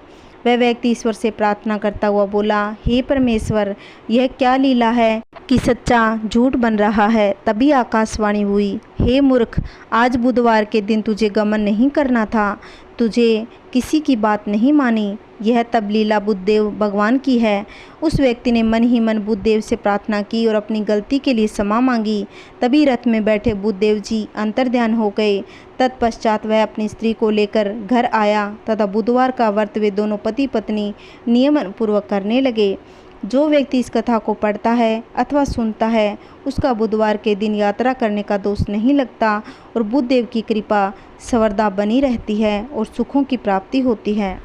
वह व्यक्ति ईश्वर से प्रार्थना करता हुआ बोला, हे परमेश्वर, यह क्या लीला है कि सच्चा झूठ बन रहा है। तभी आकाशवाणी हुई, हे मूर्ख, आज बुधवार के दिन तुझे गमन नहीं करना था, तुझे किसी की बात नहीं मानी। यह तब लीला बुद्धदेव भगवान की है। उस व्यक्ति ने मन ही मन बुद्धदेव से प्रार्थना की और अपनी गलती के लिए क्षमा मांगी। तभी रथ में बैठे बुद्धदेव जी अंतर्ध्यान हो गए। तत्पश्चात वह अपनी स्त्री को लेकर घर आया तथा बुधवार का व्रत वे दोनों पति पत्नी नियमन पूर्वक करने लगे। जो व्यक्ति इस कथा को पढ़ता है अथवा सुनता है, उसका बुधवार के दिन यात्रा करने का दोष नहीं लगता और बुद्धदेव की कृपा सर्वदा बनी रहती है और सुखों की प्राप्ति होती है।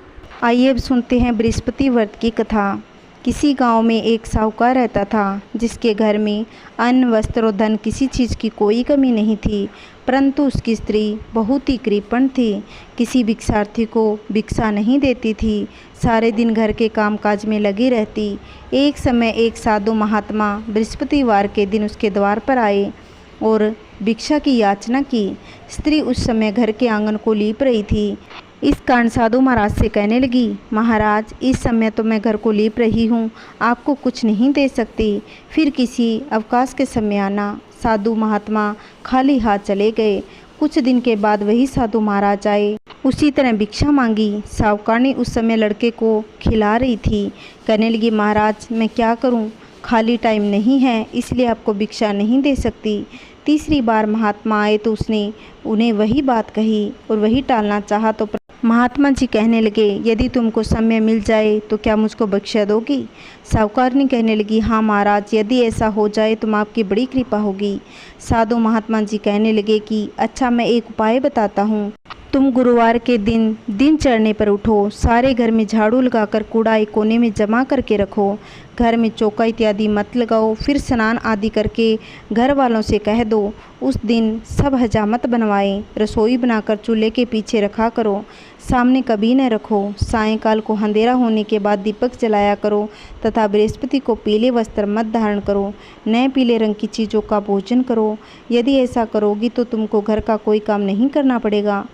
आइए अब सुनते हैं बृहस्पति व्रत की कथा। किसी गांव में एक साहूकार रहता था, जिसके घर में अन्न, वस्त्र और धन किसी चीज़ की कोई कमी नहीं थी, परंतु उसकी स्त्री बहुत ही कृपण थी। किसी भिक्षार्थी को भिक्षा नहीं देती थी, सारे दिन घर के कामकाज में लगी रहती। एक समय एक साधु महात्मा बृहस्पतिवार के दिन उसके द्वार पर आए और भिक्षा की याचना की। स्त्री उस समय घर के आंगन को लीप रही थी। इस कारण साधु महाराज से कहने लगी, महाराज, इस समय तो मैं घर को लीप रही हूँ, आपको कुछ नहीं दे सकती, फिर किसी अवकाश के समय आना। साधु महात्मा खाली हाथ चले गए। कुछ दिन के बाद वही साधु महाराज आए, उसी तरह भिक्षा मांगी। साहूकारनी उस समय लड़के को खिला रही थी। कहने लगी, महाराज, मैं क्या करूँ, खाली टाइम नहीं है, इसलिए आपको भिक्षा नहीं दे सकती। तीसरी बार महात्मा आए तो उसने उन्हें वही बात कही और वही टालना चाहा तो महात्मा जी कहने लगे, यदि तुमको समय मिल जाए तो क्या मुझको भिक्षा दोगी? साहूकारनी कहने लगी, हाँ महाराज, यदि ऐसा हो जाए तो आपकी बड़ी कृपा होगी। साधु महात्मा जी कहने लगे कि अच्छा, मैं एक उपाय बताता हूँ। तुम गुरुवार के दिन चढ़ने पर उठो, सारे घर में झाड़ू लगाकर कूड़ा एक कोने में जमा करके रखो, घर में चौका इत्यादि मत लगाओ, फिर स्नान आदि करके घर वालों से कह दो उस दिन सब हजामत बनवाएं, रसोई बनाकर चूल्हे के पीछे रखा करो, सामने कभी न रखो। सायंकाल को अंधेरा होने के बाद दीपक जलाया करो तथा बृहस्पति को पीले वस्त्र मत धारण करो, नए पीले रंग की चीज़ों का भोजन करो। यदि ऐसा करोगी तो तुमको घर का कोई काम नहीं करना पड़ेगा।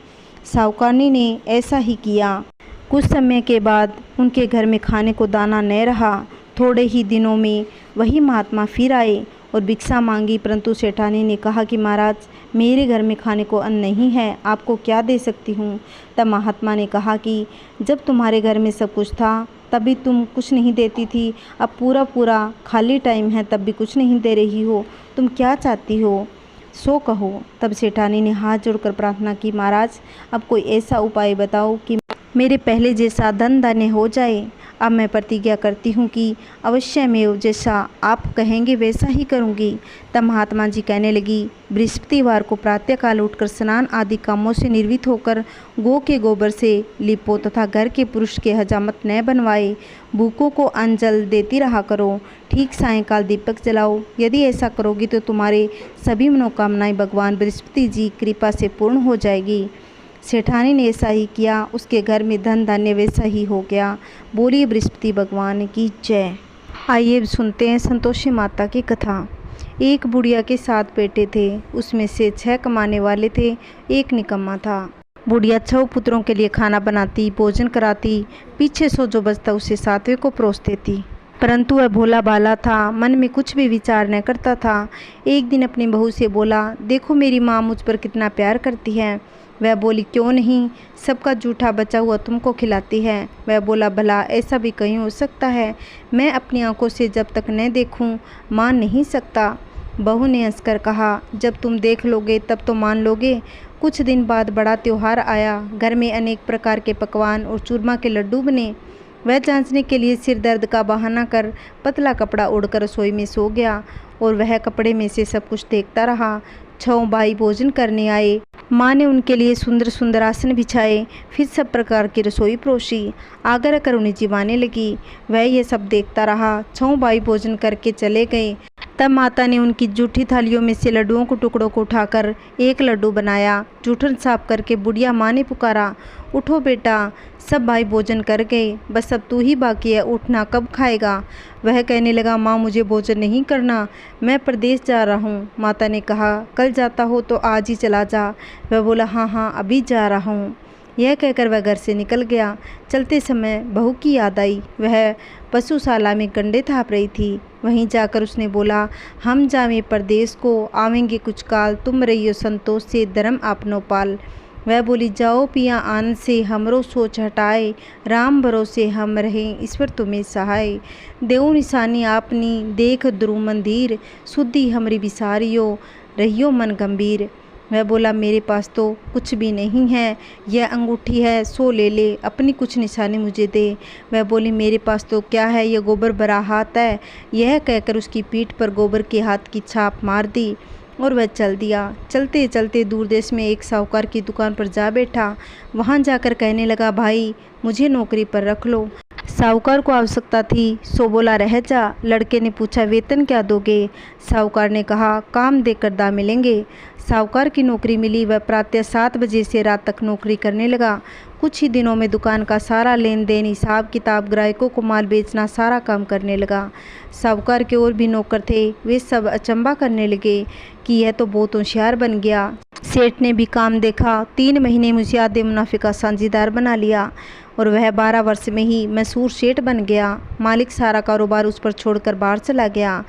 साहूकारनी ने ऐसा ही किया। कुछ समय के बाद उनके घर में खाने को दाना न रहा। थोड़े ही दिनों में वही महात्मा फिर आए और भिक्षा मांगी, परंतु सेठानी ने कहा कि महाराज, मेरे घर में खाने को अन्न नहीं है, आपको क्या दे सकती हूँ? तब महात्मा ने कहा कि जब तुम्हारे घर में सब कुछ था तभी तुम कुछ नहीं देती थी, अब पूरा खाली टाइम है तब भी कुछ नहीं दे रही हो, तुम क्या चाहती हो सो कहो। तब सेठानी ने हाथ जोड़कर प्रार्थना की, महाराज, अब कोई ऐसा उपाय बताओ कि मेरे पहले जैसा धन धान्य हो जाए। अब मैं प्रतिज्ञा करती हूँ कि अवश्य में जैसा आप कहेंगे वैसा ही करूँगी। तब महात्मा जी कहने लगी, बृहस्पतिवार को प्रातःकाल उठकर स्नान आदि कामों से निर्वित होकर गौ के गोबर से लिपो तथा घर के पुरुष के हजामत न बनवाए, भूखों को अन्न जल देती रहा करो, ठीक सायंकाल दीपक जलाओ। यदि ऐसा करोगी तो तुम्हारे सभी मनोकामनाएं भगवान बृहस्पति जी कृपा से पूर्ण हो जाएगी। सेठानी ने ऐसा ही किया, उसके घर में धन धान्य वैसा ही हो गया। बोलिए बृहस्पति भगवान की जय। आइए सुनते हैं संतोषी माता की कथा। एक बुढ़िया के 7 बेटे थे, उसमें से 6 कमाने वाले थे, एक निकम्मा था। बुढ़िया 6 पुत्रों के लिए खाना बनाती, भोजन कराती, पीछे सो जो बचता उसे 7वें को परोस देती। परंतु वह भोला भाला था, मन में कुछ भी विचार न करता था। एक दिन अपनी बहू से बोला, देखो मेरी माँ मुझ पर कितना प्यार करती है। वह बोली, क्यों नहीं, सबका जूठा बचा हुआ तुमको खिलाती है। वह बोला, भला ऐसा भी कहीं हो सकता है? मैं अपनी आंखों से जब तक न देखूं मान नहीं सकता। बहू ने हंसकर कहा, जब तुम देख लोगे तब तो मान लोगे। कुछ दिन बाद बड़ा त्योहार आया। घर में अनेक प्रकार के पकवान और चूरमा के लड्डू बने। वह जांचने के लिए सिर दर्द का बहाना कर पतला कपड़ा ओढ़कर रसोई में सो गया और वह कपड़े में से सब कुछ देखता रहा। 6 भाई भोजन करने आए। माँ ने उनके लिए सुंदर सुंदर आसन बिछाए, फिर सब प्रकार की रसोई परोसी, आग्रह कर उन्हें जिवाने लगी। वह ये सब देखता रहा। 6 भाई भोजन करके चले गए। तब माता ने उनकी जूठी थालियों में से लड्डुओं के टुकड़ों को उठाकर एक लड्डू बनाया। जूठन साफ करके बुढ़िया माँ ने पुकारा, उठो बेटा। सब भाई भोजन कर गए, बस अब तू ही बाकी है, उठना, कब खाएगा? वह कहने लगा, माँ मुझे भोजन नहीं करना, मैं परदेश जा रहा हूँ। माता ने कहा, कल जाता हो तो आज ही चला जा। वह बोला, हाँ हाँ अभी जा रहा हूँ। यह कहकर वह घर से निकल गया। चलते समय बहू की याद आई। वह पशुशाला में गंडे थाप रही थी। वहीं जाकर उसने बोला, हम जावे परदेश को, आवेंगे कुछ काल, तुम रहियो संतोष से, धर्म आपनो पाल। वह बोली, जाओ पिया आनंद से, हमरो सोच हटाए, राम भरोसे हम रहें, ईश्वर तुम्हें सहाय। देव निशानी आपनी, देख ध्रुव मंदिर, शुद्धि हमरी बिसारियो, रहियो मन गंभीर। वह बोला, मेरे पास तो कुछ भी नहीं है, यह अंगूठी है, सो ले ले, अपनी कुछ निशानी मुझे दे। वह बोली, मेरे पास तो क्या है, यह गोबर भरा हाथ है। यह कहकर उसकी पीठ पर गोबर के हाथ की छाप मार दी और वह चल दिया। चलते चलते दूर देश में एक साहूकार की दुकान पर जा बैठा। वहां जाकर कहने लगा, भाई मुझे नौकरी पर रख लो। साहूकार को आवश्यकता थी, सो बोला, रह जा। लड़के ने पूछा, वेतन क्या दोगे? साहूकार ने कहा, काम देकर दाम मिलेंगे। साहूकार की नौकरी मिली। वह प्रातः 7 बजे से रात तक नौकरी करने लगा। कुछ ही दिनों में दुकान का सारा लेन देन, हिसाब किताब, ग्राहकों को माल बेचना, सारा काम करने लगा। साहूकार के और भी नौकर थे, वे सब अचंभा करने लगे कि यह तो बहुत होशियार बन गया। सेठ ने भी काम देखा। 3 महीने में उसे आधे मुनाफे का साझेदार बना लिया और वह 12 वर्ष में ही मशहूर सेठ बन गया। मालिक सारा कारोबार उस पर छोड़कर बाहर चला गया।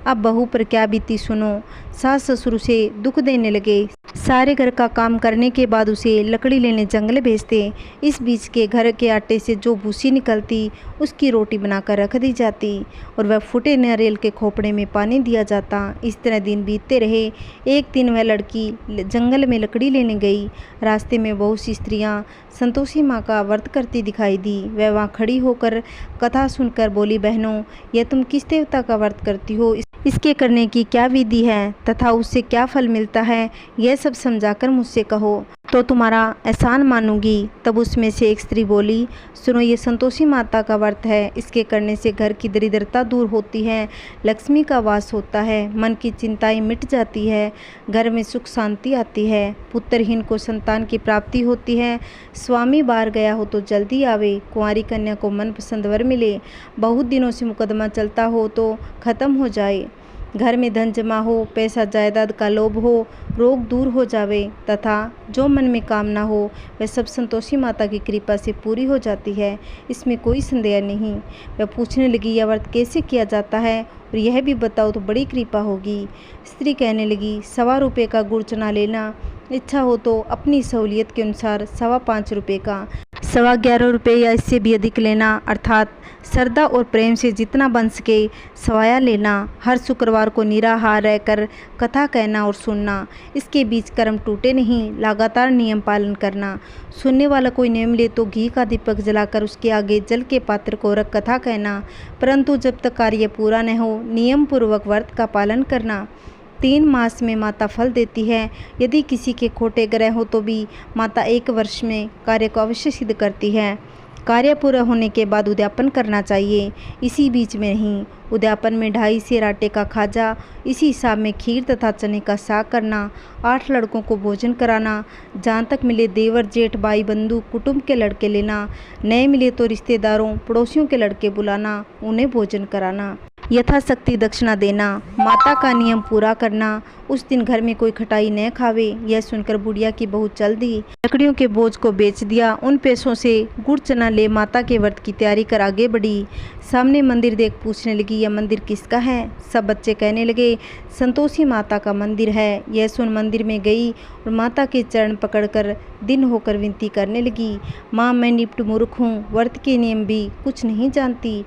अब बहू पर क्या बीती सुनो। सास ससुर उसे दुख देने लगे। सारे घर का काम करने के बाद उसे लकड़ी लेने जंगल भेजते। इस बीच के घर के आटे से जो भूसी निकलती उसकी रोटी बनाकर रख दी जाती और वह फूटे नारियल के खोपड़े में पानी दिया जाता। इस तरह दिन बीतते रहे। एक दिन वह लड़की जंगल में लकड़ी लेने गई। रास्ते में बहुत सी स्त्रियां संतोषी माँ का व्रत करती दिखाई दी। वह वहाँ खड़ी होकर कथा सुनकर बोली, बहनों यह तुम किस देवता का व्रत करती हो, इसके करने की क्या विधि है तथा उससे क्या फल मिलता है, यह सब समझाकर मुझसे कहो तो तुम्हारा एहसान मानूंगी। तब उसमें से एक स्त्री बोली, सुनो, ये संतोषी माता का व्रत है। इसके करने से घर की दरिद्रता दूर होती है, लक्ष्मी का वास होता है, मन की चिंताएं मिट जाती है, घर में सुख शांति आती है, पुत्रहीन को संतान की प्राप्ति होती है, स्वामी बाहर गया हो तो जल्दी आवे, कुंवारी कन्या को मनपसंद वर मिले, बहुत दिनों से मुकदमा चलता हो तो खत्म हो जाए, घर में धन जमा हो, पैसा जायदाद का लोभ हो, रोग दूर हो जावे तथा जो मन में कामना हो वह सब संतोषी माता की कृपा से पूरी हो जाती है, इसमें कोई संदेह नहीं। वह पूछने लगी, यह व्रत कैसे किया जाता है और यह भी बताओ तो बड़ी कृपा होगी। स्त्री कहने लगी, 1.25 रुपये का गुड़ चना लेना, इच्छा हो तो अपनी सहूलियत के अनुसार 5.25 रुपये का, 11.25 रुपये या इससे भी अधिक लेना, अर्थात श्रद्धा और प्रेम से जितना बन सके सवाया लेना। हर शुक्रवार को निराहार रहकर कथा कहना और सुनना, इसके बीच कर्म टूटे नहीं, लगातार नियम पालन करना। सुनने वाला कोई नियम ले तो घी का दीपक जलाकर उसके आगे जल के पात्र को रख कथा कहना, परंतु जब तक कार्य पूरा न हो नियम पूर्वक व्रत का पालन करना। 3 मास में माता फल देती है। यदि किसी के खोटे ग्रह हो तो भी माता 1 वर्ष में कार्य को अवश्य सिद्ध करती है। कार्य पूरा होने के बाद उद्यापन करना चाहिए, इसी बीच में नहीं। उद्यापन में 2.5 सेर आटे का खाजा, इसी हिसाब में खीर तथा चने का साग करना, 8 लड़कों को भोजन कराना, जहाँ तक मिले देवर जेठ भाई बंधु कुटुंब के लड़के लेना, नहीं मिले तो रिश्तेदारों पड़ोसियों के लड़के बुलाना, उन्हें भोजन कराना। यथाशक्ति दक्षिणा देना, माता का नियम पूरा करना, उस दिन घर में कोई खटाई न खावे। यह सुनकर बुढ़िया की बहू चल दी, लकड़ियों के बोझ को बेच दिया, उन पैसों से गुड़ चना ले माता के व्रत की तैयारी कर आगे बढ़ी। सामने मंदिर देख पूछने लगी, यह मंदिर किसका है? सब बच्चे कहने लगे, संतोषी माता का मंदिर है। यह सुन मंदिर में गई और माता के चरण पकड़कर दिन होकर विनती करने लगी, माँ मैं निपट मूर्ख हूँ, व्रत के नियम भी कुछ नहीं जानती।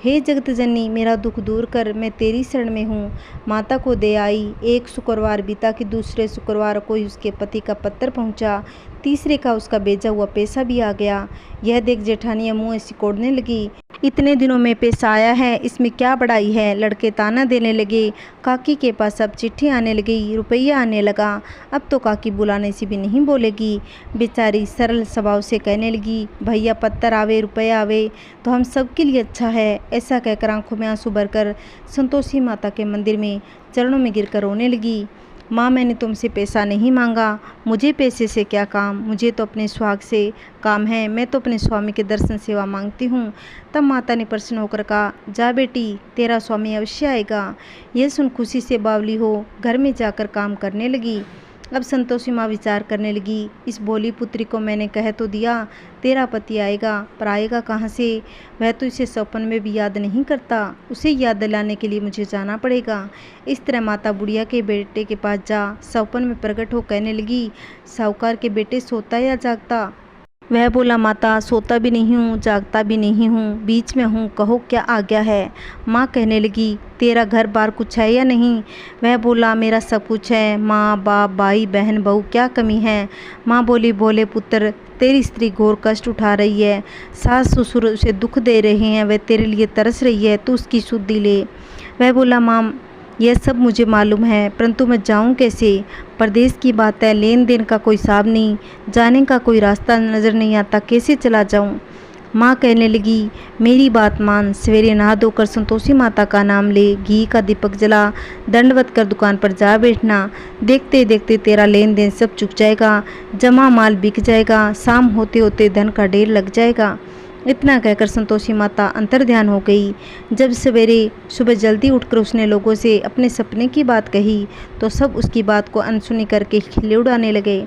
हे जगत जननी, मेरा दुख दूर कर, मैं तेरी शरण में हूँ। माता को दे आई। एक शुक्रवार बीता कि दूसरे शुक्रवार को ही उसके पति का पत्र पहुँचा, तीसरे का उसका भेजा हुआ पैसा भी आ गया। यह देख जेठानियाँ मुँह सिकोड़ने लगी, इतने दिनों में पैसा आया है, इसमें क्या बड़ाई है? लड़के ताना देने लगे। काकी के पास अब चिट्ठी आने लगी, रुपया आने लगा। अब तो काकी बुलाने से भी नहीं बोलेगी। बेचारी सरल स्वभाव से कहने लगी, भैया पत्थर आवे रुपया आवे तो हम सबके लिए अच्छा है। ऐसा कहकर आंखों में आंसू भरकर संतोषी माता के मंदिर में चरणों में गिरकर रोने लगी। माँ मैंने तुमसे पैसा नहीं मांगा, मुझे पैसे से क्या काम, मुझे तो अपने सुहाग से काम है, मैं तो अपने स्वामी के दर्शन सेवा मांगती हूँ। तब माता ने प्रसन्न होकर कहा, जा बेटी तेरा स्वामी अवश्य आएगा। यह सुन खुशी से बावली हो घर में जाकर काम करने लगी। अब संतोषी माँ विचार करने लगी, इस भोली पुत्री को मैंने कह तो दिया तेरा पति आएगा, पर आएगा कहाँ से? वह तो इसे सपन में भी याद नहीं करता, उसे याद दिलाने के लिए मुझे जाना पड़ेगा। इस तरह माता बुढ़िया के बेटे के पास जा सपन में प्रकट हो कहने लगी, साहूकार के बेटे सोता या जागता? वह बोला, माता सोता भी नहीं हूँ जागता भी नहीं हूँ, बीच में हूँ, कहो क्या आज्ञा है? माँ कहने लगी, तेरा घर बार कुछ है या नहीं? वह बोला, मेरा सब कुछ है, माँ बाप भाई बहन बहू क्या कमी है? माँ बोली, बोले पुत्र तेरी स्त्री घोर कष्ट उठा रही है, सास ससुर उसे दुख दे रहे हैं, वह तेरे लिए तरस रही है, तू उसकी सुधि ले। वह बोला, माँ यह सब मुझे मालूम है, परंतु मैं जाऊं कैसे? परदेश की बात है, लेन देन का कोई हिसाब नहीं, जाने का कोई रास्ता नज़र नहीं आता, कैसे चला जाऊं? माँ कहने लगी, मेरी बात मान, सवेरे नहा धोकर संतोषी माता का नाम ले, घी का दीपक जला, दंडवत कर दुकान पर जा बैठना। देखते देखते तेरा लेन देन सब चुक जाएगा, जमा माल बिक जाएगा, शाम होते होते धन का ढेर लग जाएगा। इतना कहकर संतोषी माता अंतर्ध्यान हो गई। जब सवेरे सुबह जल्दी उठकर उसने लोगों से अपने सपने की बात कही तो सब उसकी बात को अनसुनी करके खिल्ली उड़ाने लगे।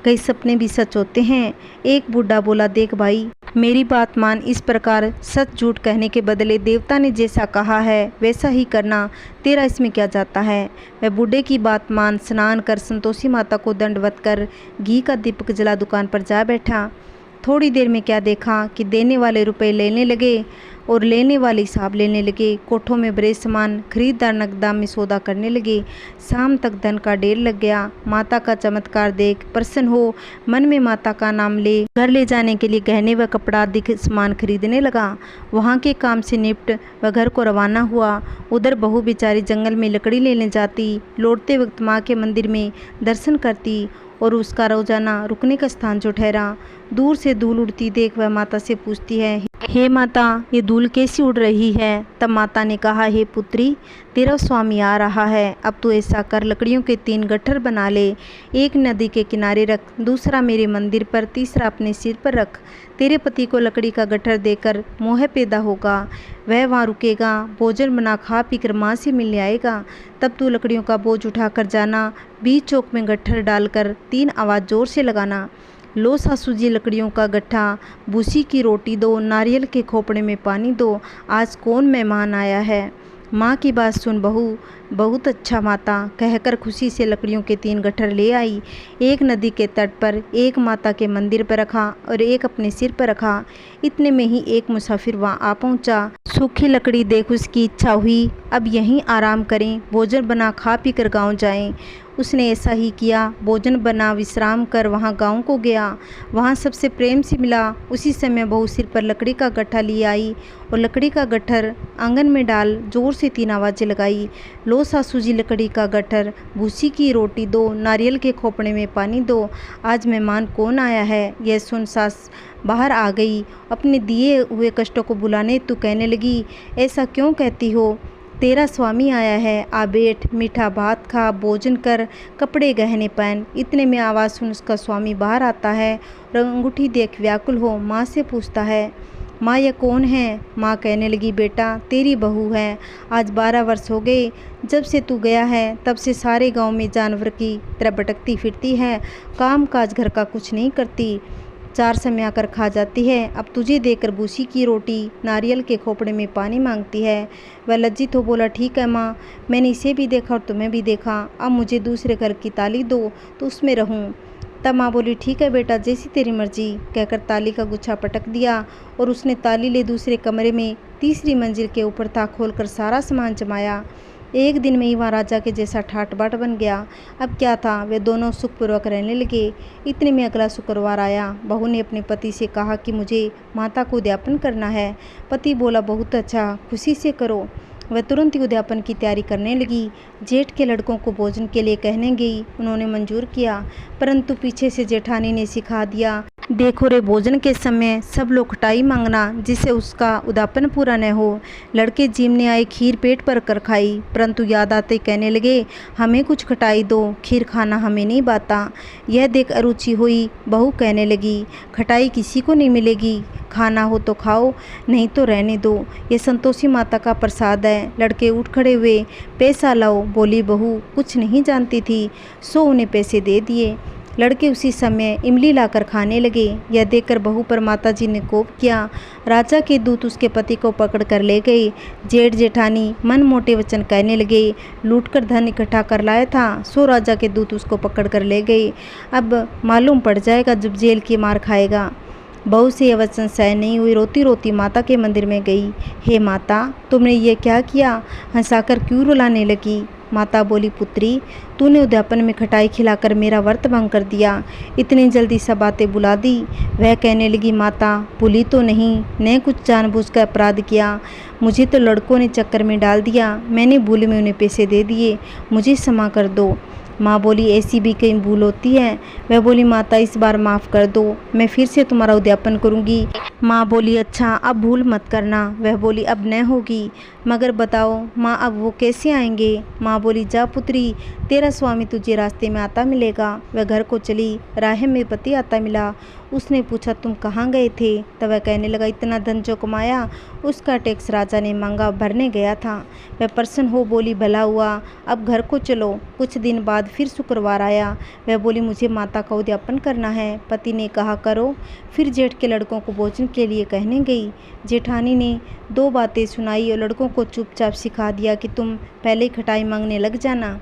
कई सपने भी सच होते हैं। एक बूढ़ा बोला, देख भाई मेरी बात मान, इस प्रकार सच झूठ कहने के बदले देवता ने जैसा कहा है वैसा ही करना, तेरा इसमें क्या जाता है? वह बूढ़े की बात मान स्नान कर संतोषी माता को दंडवत कर घी का दीपक जला दुकान पर जा बैठा। थोड़ी देर में क्या देखा कि देने वाले रुपए लेने लगे और लेने वाले हिसाब लेने लगे। कोठों में बड़े सामान खरीददार नकदाम में सौदा करने लगे। शाम तक धन का ढेर लग गया। माता का चमत्कार देख प्रसन्न हो मन में माता का नाम ले घर ले जाने के लिए गहने व कपड़ा आदि सामान खरीदने लगा। वहाँ के काम से निपट वह घर को रवाना हुआ। उधर बहू बेचारी जंगल में लकड़ी लेने जाती, लौटते वक्त माँ के मंदिर में दर्शन करती और उसका रोजाना रुकने का स्थान जो ठहरा। दूर से धूल उड़ती देख वह माता से पूछती है, हे माता ये धूल कैसी उड़ रही है? तब माता ने कहा, हे पुत्री तेरा स्वामी आ रहा है, अब तू ऐसा कर लकड़ियों के 3 गट्ठर बना ले, एक नदी के किनारे रख, दूसरा मेरे मंदिर पर, तीसरा अपने सिर पर रख। तेरे पति को लकड़ी का गट्ठर देकर मोह पैदा होगा, वह वहाँ रुकेगा, भोजन बना खा पी कर माँ से मिलने आएगा। तब तू लकड़ियों का बोझ उठाकर जाना, बीच चौक में गट्ठर डालकर 3 आवाज़ जोर से लगाना, लो सासू जी लकड़ियों का गट्ठा, भूसी की रोटी दो, नारियल के खोपड़े में पानी दो, आज कौन मेहमान आया है? माँ की बात सुन बहू, बहुत अच्छा माता कहकर खुशी से लकड़ियों के 3 गट्ठर ले आई। एक नदी के तट पर, एक माता के मंदिर पर रखा और एक अपने सिर पर रखा। इतने में ही एक मुसाफिर वहाँ आ पहुँचा। सूखी लकड़ी देख उसकी इच्छा हुई, अब यहीं आराम करें, भोजन बना खा पी कर गाँव जाएं। उसने ऐसा ही किया। भोजन बना विश्राम कर वहाँ गांव को गया। वहाँ सबसे प्रेम से मिला। उसी समय बहू सिर पर लकड़ी का गट्ठा लिए आई और लकड़ी का गट्ठर आंगन में डाल जोर से 3 आवाज़ें लगाई, लो सासू जी लकड़ी का गट्ठर, भूसी की रोटी दो, नारियल के खोपड़े में पानी दो, आज मेहमान कौन आया है? यह सुन सास बाहर आ गई। अपने दिए हुए कष्टों को बुलाने तो कहने लगी, ऐसा क्यों कहती हो? तेरा स्वामी आया है, आ बैठ, मीठा भात खा, भोजन कर, कपड़े गहने पहन। इतने में आवाज़ सुन उसका स्वामी बाहर आता है और अंगूठी देख व्याकुल हो माँ से पूछता है, माँ यह कौन है? माँ कहने लगी, बेटा तेरी बहू है। आज 12 वर्ष हो गए जब से तू गया है, तब से सारे गांव में जानवर की तरह भटकती फिरती है, काम काज घर का कुछ नहीं करती, 4 समय आकर खा जाती है। अब तुझे देकर भूसी की रोटी, नारियल के खोपड़े में पानी मांगती है। वह लज्जित हो बोला, ठीक है माँ, मैंने इसे भी देखा और तुम्हें भी देखा, अब मुझे दूसरे घर की ताली दो तो उसमें रहूं। तब माँ बोली, ठीक है बेटा, जैसी तेरी मर्जी, कहकर ताली का गुच्छा पटक दिया और उसने ताली ले दूसरे कमरे में तीसरी मंजिल के ऊपर ताक खोलकर सारा सामान जमाया। एक दिन में ही वहाँ राजा के जैसा ठाट बाट बन गया। अब क्या था, वे दोनों सुखपूर्वक रहने लगे। इतने में अगला शुक्रवार आया। बहू ने अपने पति से कहा कि मुझे माता को उद्यापन करना है। पति बोला, बहुत अच्छा, खुशी से करो। वह तुरंत ही उद्यापन की तैयारी करने लगी। जेठ के लड़कों को भोजन के लिए कहने गई। उन्होंने मंजूर किया, परंतु पीछे से जेठानी ने सिखा दिया, देखो रे, भोजन के समय सब लोग खटाई मांगना, जिससे उसका उद्यापन पूरा न हो। लड़के जीमने आए खीर पेट भर कर खाई, परंतु याद आते कहने लगे, हमें कुछ खटाई दो, खीर खाना हमें नहीं बाता। यह देख अरुचि हुई। बहू कहने लगी, खटाई किसी को नहीं मिलेगी, खाना हो तो खाओ, नहीं तो रहने दो, ये संतोषी माता का प्रसाद है। लड़के उठ खड़े हुए, पैसा लाओ। बोली बहू, कुछ नहीं जानती थी, सो उन्हें पैसे दे दिए। लड़के उसी समय इमली लाकर खाने लगे। यह देखकर बहू पर माताजी ने कोप किया। राजा के दूत उसके पति को पकड़ कर ले गए। जेठ जेठानी मन मोटे वचन कहने लगे, लूटकर धन इकट्ठा कर लाया था, सो राजा के दूत उसको पकड़ कर ले गए। अब मालूम पड़ जाएगा जब जेल की मार खाएगा। बहू से यह वचन सहन नहीं हुई। रोती रोती माता के मंदिर में गई। हे माता, तुमने ये क्या किया? हंसाकर क्यों रुलाने लगी? माता बोली, पुत्री, तूने उद्यापन में खटाई खिलाकर मेरा व्रत भंग कर दिया, इतनी जल्दी सब बातें बुला दी। वह कहने लगी, माता भूली तो नहीं, ने कुछ जानबूझकर अपराध किया, मुझे तो लड़कों ने चक्कर में डाल दिया, मैंने भूल में उन्हें पैसे दे दिए, मुझे क्षमा कर दो। माँ बोली, ऐसी भी कहीं भूल होती है। वह बोली, माता इस बार माफ़ कर दो, मैं फिर से तुम्हारा उद्यापन करूँगी। माँ बोली, अच्छा अब भूल मत करना। वह बोली, अब न होगी। मगर बताओ माँ, अब वो कैसे आएंगे? माँ बोली, जा पुत्री, तेरा स्वामी तुझे रास्ते में आता मिलेगा। वह घर को चली। राह में पति आता मिला। उसने पूछा, तुम कहाँ गए थे? तब वह कहने लगा, इतना धन जो कमाया उसका टैक्स राजा ने मांगा, भरने गया था। वह प्रसन्न हो बोली, भला हुआ, अब घर को चलो। कुछ दिन बाद फिर शुक्रवार आया। वह बोली, मुझे माता का उद्यापन करना है। पति ने कहा, करो। फिर जेठ के लड़कों को भोजन के लिए कहने गई। जेठानी ने 2 बातें सुनाई और लड़कों को चुपचाप सिखा दिया कि तुम पहले ही खटाई मांगने लग जाना।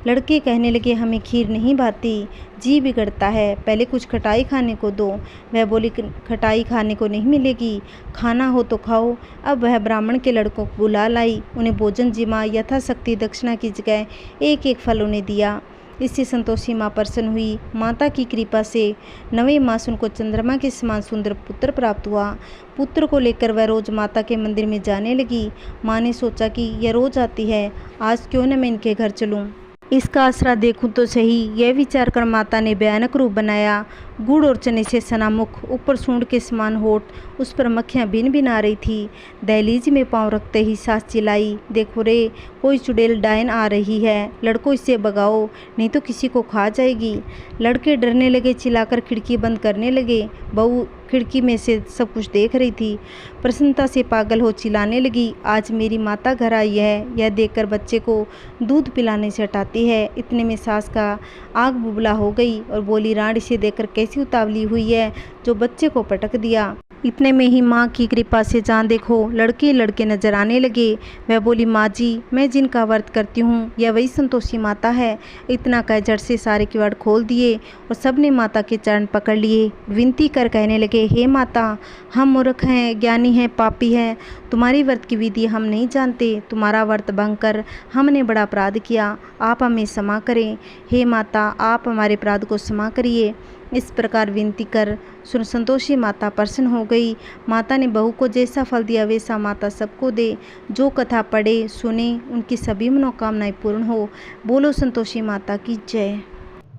लड़के कहने लगे, हमें खीर नहीं भाती, जी बिगड़ता है, पहले कुछ खटाई खाने को दो। वह बोली, खटाई खाने को नहीं मिलेगी, खाना हो तो खाओ। अब वह ब्राह्मण के लड़कों को बुला लाई। उन्हें भोजन जिमा यथाशक्ति दक्षिणा की जगह एक एक फल उन्हें दिया। इससे संतोषी माँ प्रसन्न हुई। माता की कृपा से 9वें मास उनको चंद्रमा के समान सुंदर पुत्र प्राप्त हुआ। पुत्र को लेकर वह रोज माता के मंदिर में जाने लगी। माँ ने सोचा कि यह रोज आती है, आज क्यों न मैं इनके घर चलूँ, इसका आसरा देखूं तो सही। यह विचार कर माता ने भयानक रूप बनाया। गुड़ और चने से सना मुख, ऊपर सूंड के समान होठ, उस पर मक्खियाँ बिन बिन आ रही थी। दहलीज में पांव रखते ही सास चिल्लाई, देखो रे, कोई चुड़ैल डायन आ रही है, लड़कों इसे भगाओ, नहीं तो किसी को खा जाएगी। लड़के डरने लगे, चिल्लाकर खिड़की बंद करने लगे। बहू खिड़की में से सब कुछ देख रही थी। प्रसन्नता से पागल हो चिल्लाने लगी, आज मेरी माता घर आई है। यह देखकर बच्चे को दूध पिलाने से हटाती है। इतने में सास का आग बुबला हो गई और बोली, रानी से देखकर कैसी उतावली हुई है जो बच्चे को पटक दिया। इतने में ही माँ की कृपा से जहाँ देखो लड़के लड़के नजर आने लगे। वह बोली, माँ जी, मैं जिनका व्रत करती हूँ यह वही संतोषी माता है। इतना कह झट से सारे किवाड़ खोल दिए और सबने माता के चरण पकड़ लिए। विनती कर कहने लगे, हे माता, हम मूर्ख हैं, ज्ञानी हैं, पापी हैं, तुम्हारी व्रत की विधि हम नहीं जानते, तुम्हारा व्रत भंग कर हमने बड़ा अपराध किया, आप हमें क्षमा करें। हे माता, आप हमारे अपराध को क्षमा करिए। इस प्रकार विनती कर संतोषी माता प्रसन्न हो गई। माता ने बहू को जैसा फल दिया वैसा माता सबको दे। जो कथा पढ़े सुने उनकी सभी मनोकामनाएं पूर्ण हो। बोलो संतोषी माता की जय।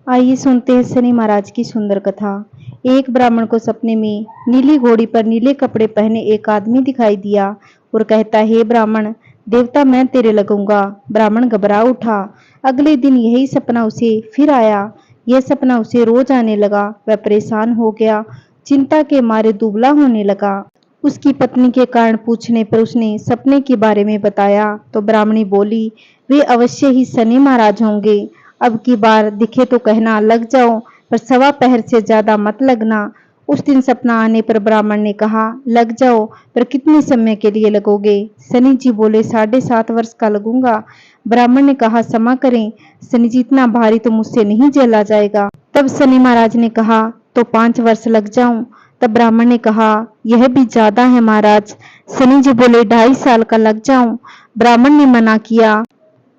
आइए सुनते हैं शनि महाराज की सुंदर कथा। एक ब्राह्मण को सपने में नीली घोड़ी पर नीले कपड़े पहने एक आदमी दिखाई दिया और कहता, हे ब्राह्मण देवता, मैं तेरे लगूंगा। ब्राह्मण घबरा उठा। अगले दिन यही सपना उसे फिर आया। यह सपना उसे रोज आने लगा। वह परेशान हो गया, चिंता के मारे दुबला होने लगा। उसकी पत्नी के कारण पूछने पर उसने सपने के बारे में बताया तो ब्राह्मणी बोली, वे अवश्य ही शनि महाराज होंगे। अब की बार दिखे तो कहना लग जाओ, पर सवा पहर से ज्यादा मत लगना। उस दिन सपना आने पर ब्राह्मण ने कहा, लग जाओ, पर कितने समय के लिए लगोगे? शनि जी बोले, 7.5 वर्ष का लगूंगा। ब्राह्मण ने कहा, क्षमा करें शनि जी, इतना भारी तो मुझसे नहीं झेला जाएगा। तब शनि महाराज ने कहा, तो 5 वर्ष लग जाऊं? तब ब्राह्मण ने कहा, यह भी ज्यादा है महाराज। शनि जी बोले, 2.5 साल का लग जाऊं? ब्राह्मण ने मना किया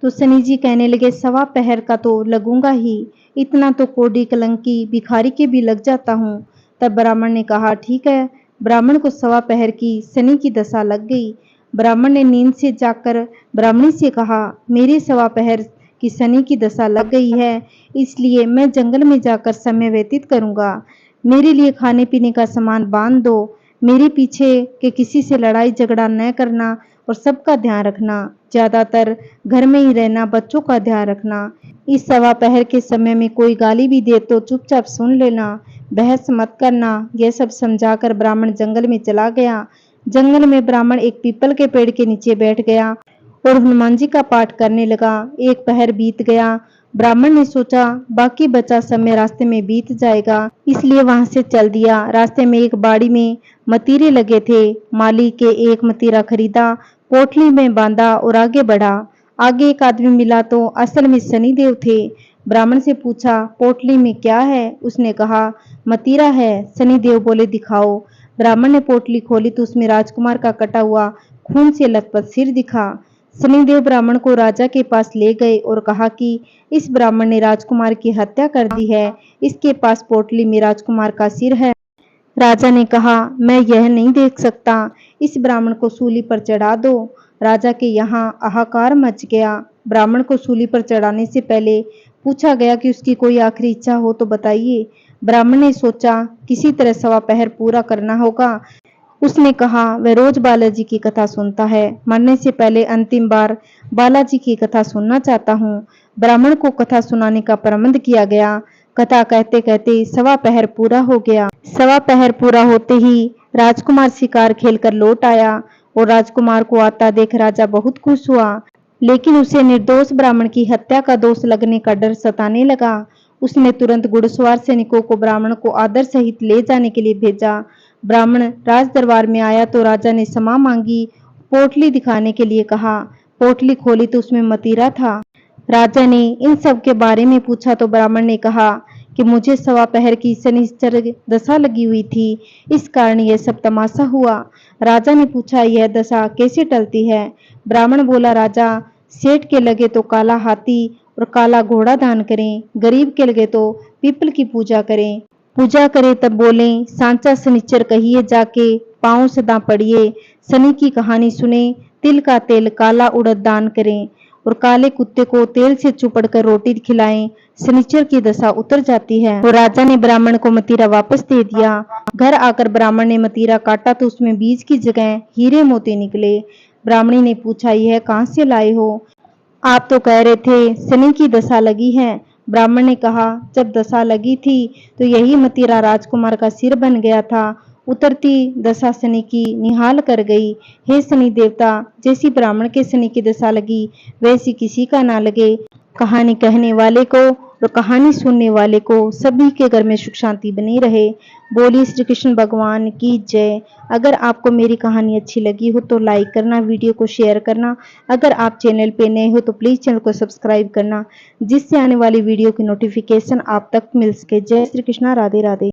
तो शनि जी कहने लगे, सवा पहर का तो लगूंगा ही, इतना तो कोडी कलंकी भिखारी के भी लग जाता हूँ। तब ब्राह्मण ने कहा, ठीक है। ब्राह्मण को सवा पहर की शनि की दशा लग गई। ब्राह्मण ने नींद से जाकर ब्राह्मणी से कहा, मेरे सवा पहर की शनि की दशा लग गई है, इसलिए मैं जंगल में जाकर समय व्यतीत करूंगा। मेरे लिए खाने पीने का सामान बांध दो। मेरे पीछे के किसी से लड़ाई झगड़ा न करना और सबका ध्यान रखना। ज्यादातर घर में ही रहना, बच्चों का ध्यान रखना। इस सवा पहर के समय में कोई गाली भी दे तो चुपचाप सुन लेना, बहस मत करना। यह सब समझाकर ब्राह्मण जंगल में चला गया। जंगल में ब्राह्मण एक पीपल के पेड़ के नीचे बैठ गया और हनुमान जी का पाठ करने लगा। एक पहर बीत गया। ब्राह्मण ने सोचा, बाकी बचा समय रास्ते में बीत जाएगा, इसलिए वहां से चल दिया। रास्ते में एक बाड़ी में मतीरे लगे थे। माली के एक मतीरा खरीदा, पोटली में बांधा और आगे बढ़ा। आगे एक आदमी मिला तो असल में शनिदेव थे। ब्राह्मण से पूछा, पोटली में क्या है? उसने कहा, मतीरा है। शनिदेव बोले, दिखाओ। ब्राह्मण ने पोटली खोली तो उसमें राजकुमार का कटा हुआ खून से लथपथ सिर दिखा। शनिदेव ब्राह्मण को राजा के पास ले गए और कहा कि इस ब्राह्मण ने राजकुमार की हत्या कर दी है, इसके पास पोटली में राजकुमार का सिर है। राजा ने कहा, मैं यह नहीं देख सकता, इस ब्राह्मण को सूली पर चढ़ा दो। राजा के यहाँ हाहाकार मच गया। ब्राह्मण को सूली पर चढ़ाने से पहले पूछा गया कि उसकी कोई आखिरी इच्छा हो तो बताइए। ब्राह्मण ने सोचा, किसी तरह सवा पहर पूरा करना होगा। उसने कहा, वह रोज बालाजी की कथा सुनता है, मरने से पहले अंतिम बार बालाजी की कथा सुनना चाहता हूँ। ब्राह्मण को कथा सुनाने का प्रबंध किया गया। कथा कहते कहते सवा पहर पूरा हो गया। सवा पहर पूरा होते ही राजकुमार शिकार खेलकर लौट आया और राजकुमार को आता देख राजा बहुत खुश हुआ, लेकिन उसे निर्दोष ब्राह्मण की हत्या का दोष लगने का डर सताने लगा। उसने तुरंत घुड़सवार सैनिकों को ब्राह्मण को आदर सहित ले जाने के लिए भेजा। ब्राह्मण राज दरबार में आया तो राजा ने क्षमा मांगी, पोटली दिखाने के लिए कहा। पोटली खोली तो उसमें मतीरा था। राजा ने इन सब के बारे में पूछा तो ब्राह्मण ने कहा कि मुझे सवा पहर की शनिश्चर दशा लगी हुई थी, इस कारण यह सब तमाशा हुआ। राजा ने पूछा, यह दशा कैसे टलती है? ब्राह्मण बोला, राजा, सेठ के लगे तो काला हाथी और काला घोड़ा दान करें, गरीब के लगे तो पीपल की पूजा करें। पूजा करे तब बोले, सांचा शनिचर कहिए जाके, पांव सदा पड़िए, शनि की कहानी सुने, तिल का तेल काला उड़द दान करें और काले कुत्ते को तेल से चुपड़ कर रोटी खिलाएं, शनिचर की दशा उतर जाती है। और राजा ने ब्राह्मण को मतीरा वापस दे दिया। घर आकर ब्राह्मण ने मतीरा काटा तो उसमें बीज की जगह हीरे मोती निकले। ब्राह्मणी ने पूछा, यह कहाँ से लाए हो? आप तो कह रहे थे शनि की दशा लगी है। ब्राह्मण ने कहा, जब दशा लगी थी तो यही मतीरा राजकुमार का सिर बन गया था। उतरती दशा शनि की निहाल कर गई। हे शनि देवता, जैसी ब्राह्मण के शनि की दशा लगी वैसी किसी का ना लगे। कहानी कहने वाले को और कहानी सुनने वाले को सभी के घर में सुख शांति बनी रहे। बोलिए श्री कृष्ण भगवान की जय। अगर आपको मेरी कहानी अच्छी लगी हो तो लाइक करना, वीडियो को शेयर करना। अगर आप चैनल पे नए हो तो प्लीज चैनल को सब्सक्राइब करना, जिससे आने वाली वीडियो की नोटिफिकेशन आप तक मिल सके। जय श्री कृष्णा, राधे राधे।